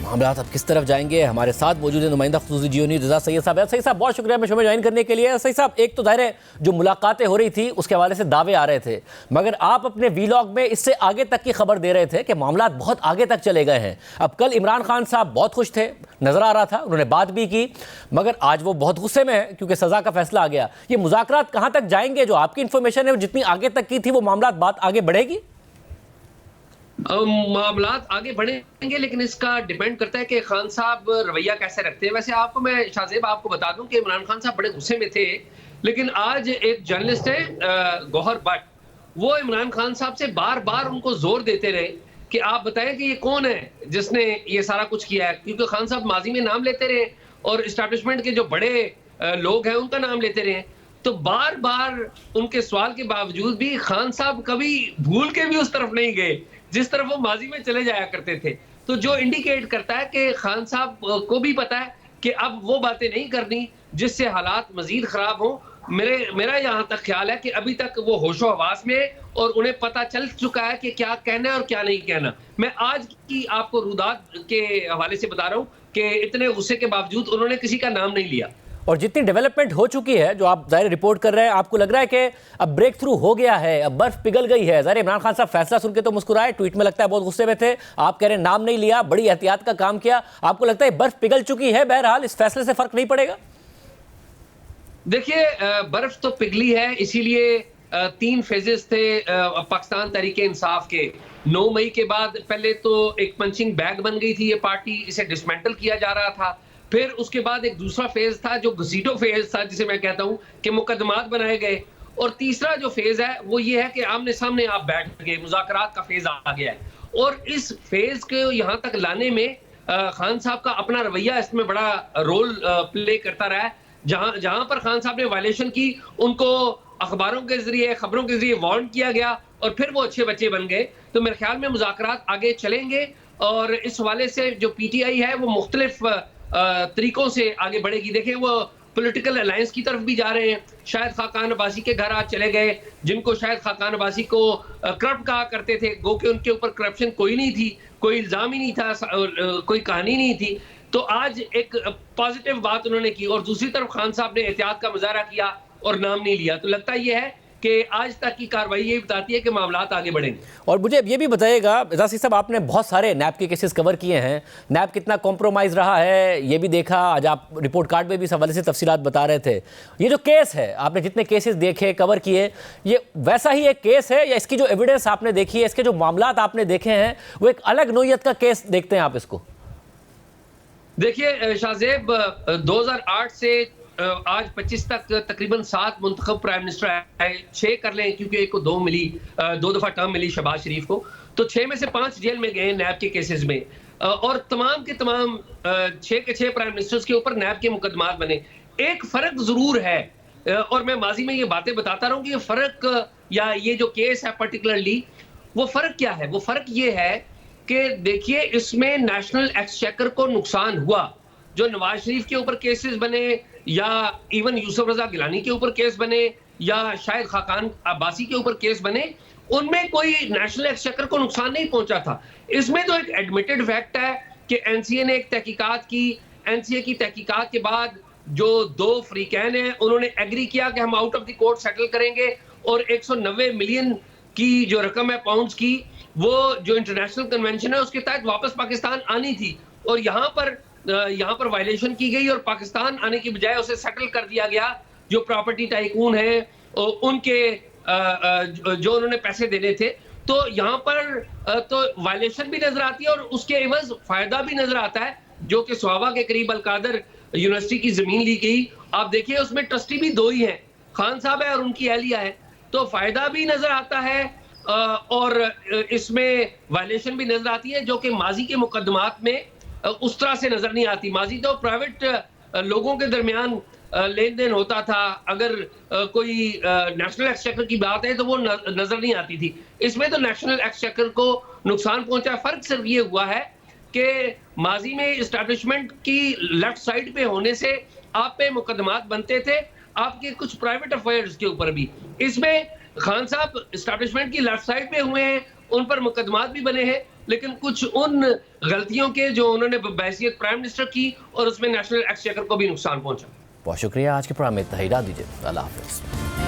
معاملات اب کس طرف جائیں گے؟ ہمارے ساتھ موجود ہیں نمائندہ خصوصی جیو نیوز رضا سید صاحب. سید صاحب بہت شکریہ میں شو میں جوائن کرنے کے لیے. سید صاحب ایک تو ظاہر ہے جو ملاقاتیں ہو رہی تھی اس کے حوالے سے دعوے آ رہے تھے, مگر آپ اپنے ویلاگ میں اس سے آگے تک کی خبر دے رہے تھے کہ معاملات بہت آگے تک چلے گئے ہیں. اب کل عمران خان صاحب بہت خوش تھے, نظر آ رہا تھا, انہوں نے بات بھی کی, مگر آج وہ بہت غصے میں ہیں کیونکہ سزا کا فیصلہ آ گیا. یہ مذاکرات کہاں تک جائیں گے؟ جو آپ کی انفارمیشن ہے جتنی آگے تک کی تھی وہ معاملات بات آگے بڑھے گی؟ معاملات آگے بڑھیں گے لیکن اس کا ڈیپینڈ کرتا ہے کہ خان صاحب رویہ کیسے رکھتے ہیں. ویسے آپ کو میں شاہ زیب آپ کو بتا دوں کہ عمران خان صاحب بڑے غصے میں تھے, لیکن آج ایک جرنلسٹ ہے گوہر بٹ, وہ عمران خان صاحب سے بار بار ان کو زور دیتے رہے کہ آپ بتائیں کہ یہ کون ہے جس نے یہ سارا کچھ کیا ہے, کیونکہ خان صاحب ماضی میں نام لیتے رہے اور اسٹیبلشمنٹ کے جو بڑے لوگ ہیں ان کا نام لیتے رہے. تو بار بار ان کے سوال کے باوجود بھی خان صاحب کبھی بھول کے بھی اس طرف نہیں گئے جس طرف وہ ماضی میں چلے جایا کرتے تھے. تو جو انڈیکیٹ کرتا ہے کہ خان صاحب کو بھی پتا ہے کہ اب وہ باتیں نہیں کرنی جس سے حالات مزید خراب ہوں. میرا یہاں تک خیال ہے کہ ابھی تک وہ ہوش و حواس میں اور انہیں پتا چل چکا ہے کہ کیا کہنا ہے اور کیا نہیں کہنا. میں آج کی آپ کو رودات کے حوالے سے بتا رہا ہوں کہ اتنے غصے کے باوجود انہوں نے کسی کا نام نہیں لیا. اور جتنی ڈیولپمنٹ ہو چکی ہے جو آپ ظاہر رپورٹ کر رہے ہیں, آپ کو لگ رہا ہے کہ اب بریک تھرو ہو گیا ہے, اب برف پگھل گئی ہے؟ ظاہر عمران خان صاحب فیصلہ سن کے تو مسکرائے, ٹویٹ میں لگتا ہے بہت غصے میں تھے, آپ کہہ رہے ہیں نام نہیں لیا, بڑی احتیاط کا کام کیا. آپ کو لگتا ہے برف پگھل چکی ہے, بہرحال اس فیصلے سے فرق نہیں پڑے گا؟ دیکھیے برف تو پگھلی ہے, اسی لیے 3 فیزز تھے پاکستان تحریک انصاف کے. 9 مئی کے بعد پہلے تو ایک پنچنگ بیگ بن گئی تھی یہ پارٹی, اسے ڈسمینٹل کیا جا رہا تھا. پھر اس کے بعد ایک دوسرا فیز تھا جو گھسیٹو فیز تھا جسے میں کہتا ہوں کہ مقدمات بنائے گئے. اور تیسرا جو فیز ہے وہ یہ ہے کہ آمنے سامنے آپ بیٹھ گئے, مذاکرات کا فیز آ گیا ہے. اور اس فیز کو یہاں تک لانے میں خان صاحب کا اپنا رویہ اس میں بڑا رول پلے کرتا رہا ہے. جہاں پر خان صاحب نے وائلیشن کی ان کو اخباروں کے ذریعے, خبروں کے ذریعے وارن کیا گیا اور پھر وہ اچھے بچے بن گئے. تو میرے خیال میں مذاکرات آگے چلیں گے اور اس حوالے سے جو پی ٹی آئی ہے وہ مختلف طریقوں سے آگے بڑھے گی. دیکھیں وہ پولیٹیکل الائنس کی طرف بھی جا رہے ہیں. شاہد خاقان عباسی کے گھر آج چلے گئے جن کو شاہد خاقان عباسی کو کرپٹ کہا کرتے تھے, گو کہ ان کے اوپر کرپشن کوئی نہیں تھی, کوئی الزام ہی نہیں تھا, کوئی کہانی نہیں تھی. تو آج ایک پازیٹیو بات انہوں نے کی اور دوسری طرف خان صاحب نے احتیاط کا مظاہرہ کیا اور نام نہیں لیا. تو لگتا یہ ہے کہ آج تک کی کارروائی یہ بتاتی ہے کہ معاملات آگے بڑھیں گے. اور مجھے یہ بھی بتائیے گا رضا صاحب, آپ نے بہت سارے نیب کے کیسز کور کیے ہیں, نیب کتنا کمپرومائز رہا ہے یہ بھی دیکھا, آج آپ رپورٹ کارڈ میں بھی اس حوالے سے تفصیلات بتا رہے تھے. یہ جو کیس ہے آپ نے جتنے کیسز دیکھے کور کیے, یہ ویسا ہی ایک کیس ہے یا اس کی جو ایویڈنس آپ نے دیکھی ہے, اس کے جو معاملات آپ نے دیکھے ہیں وہ ایک الگ نوعیت کا کیس دیکھتے ہیں آپ اس کو؟ دیکھیے شاہ زیب 2008 سے آج 25 تک تقریباً 7 منتخب پرائم منسٹر آئے, 6 کر لیں کیونکہ ایک کو 2 دفعہ ٹرم ملی شہباز شریف کو, تو 6 میں سے 5 جیل میں گئے نیب کے کیسز میں. اور تمام کے تمام 6 کے 6 پرائم منسٹرز کے اوپر نیب کے مقدمات بنے. ایک فرق ضرور ہے اور میں ماضی میں یہ باتیں بتاتا رہا ہوں کہ یہ فرق یا یہ جو کیس ہے پرٹیکولرلی وہ فرق کیا ہے. وہ فرق یہ ہے کہ دیکھیے اس میں نیشنل ایکسچیکر کو نقصان ہوا. جو نواز شریف کے اوپر کیسز بنے یا ایون یوسف رضا گیلانی کے اوپر کیس بنے یا شاہد خاقان عباسی کے اوپر کیس بنے, ان میں کوئی نیشنل ایکسچیکر کو نقصان نہیں پہنچا تھا. اس میں تو ایک ایڈمیٹڈ فیکٹ ہے کہ این سی اے نے ایک تحقیقات کی, این سی اے کی تحقیقات کے بعد جو 2 فریقین ہیں انہوں نے ایگری کیا کہ ہم out of the court settle کریں گے اور 190 ملین کی جو رقم ہے پاؤنڈز کی وہ جو انٹرنیشنل کنونشن ہے اس کے تحت واپس پاکستان آنی تھی. اور یہاں پر وائلیشن کی گئی اور پاکستان آنے کی بجائے اسے سیٹل کر دیا گیا. جو پراپرٹی ٹائکون ہیں ان کے جو انہوں نے پیسے دینے تھے. تو یہاں پر تو وائلیشن بھی نظر آتی ہے اور اس کے عوض فائدہ بھی نظر آتا ہے, جو کہ سوابا کے قریب القادر یونیورسٹی کی زمین لی گئی. آپ دیکھیے اس میں ٹرسٹی بھی 2 ہی ہیں, خان صاحب ہے اور ان کی اہلیہ ہے. تو فائدہ بھی نظر آتا ہے اور اس میں وائلیشن بھی نظر آتی ہے, جو کہ ماضی کے مقدمات میں اس طرح سے نظر نہیں آتی. ماضی تو پرائیویٹ لوگوں کے درمیان لین دین ہوتا تھا, اگر کوئی نیشنل ایکسچیکر کی بات ہے تو وہ نظر نہیں آتی تھی. اس میں تو نیشنل ایکسچیکر کو نقصان پہنچا. فرق صرف یہ ہوا ہے کہ ماضی میں اسٹیبلشمنٹ کی لیفٹ سائڈ پہ ہونے سے آپ پہ مقدمات بنتے تھے, آپ کے کچھ پرائیویٹ افیئرز کے اوپر بھی. اس میں خان صاحب اسٹیبلشمنٹ کی لیفٹ سائڈ پہ ہوئے ہیں, ان پر مقدمات بھی بنے ہیں, لیکن کچھ ان غلطیوں کے جو انہوں نے بحیثیت پرائم منسٹر کی اور اس میں نیشنل ایکسچیکر کو بھی نقصان پہنچا. بہت شکریہ. آج کے پروگرام میں اتنا ہی. دیجیے. اللہ حافظ.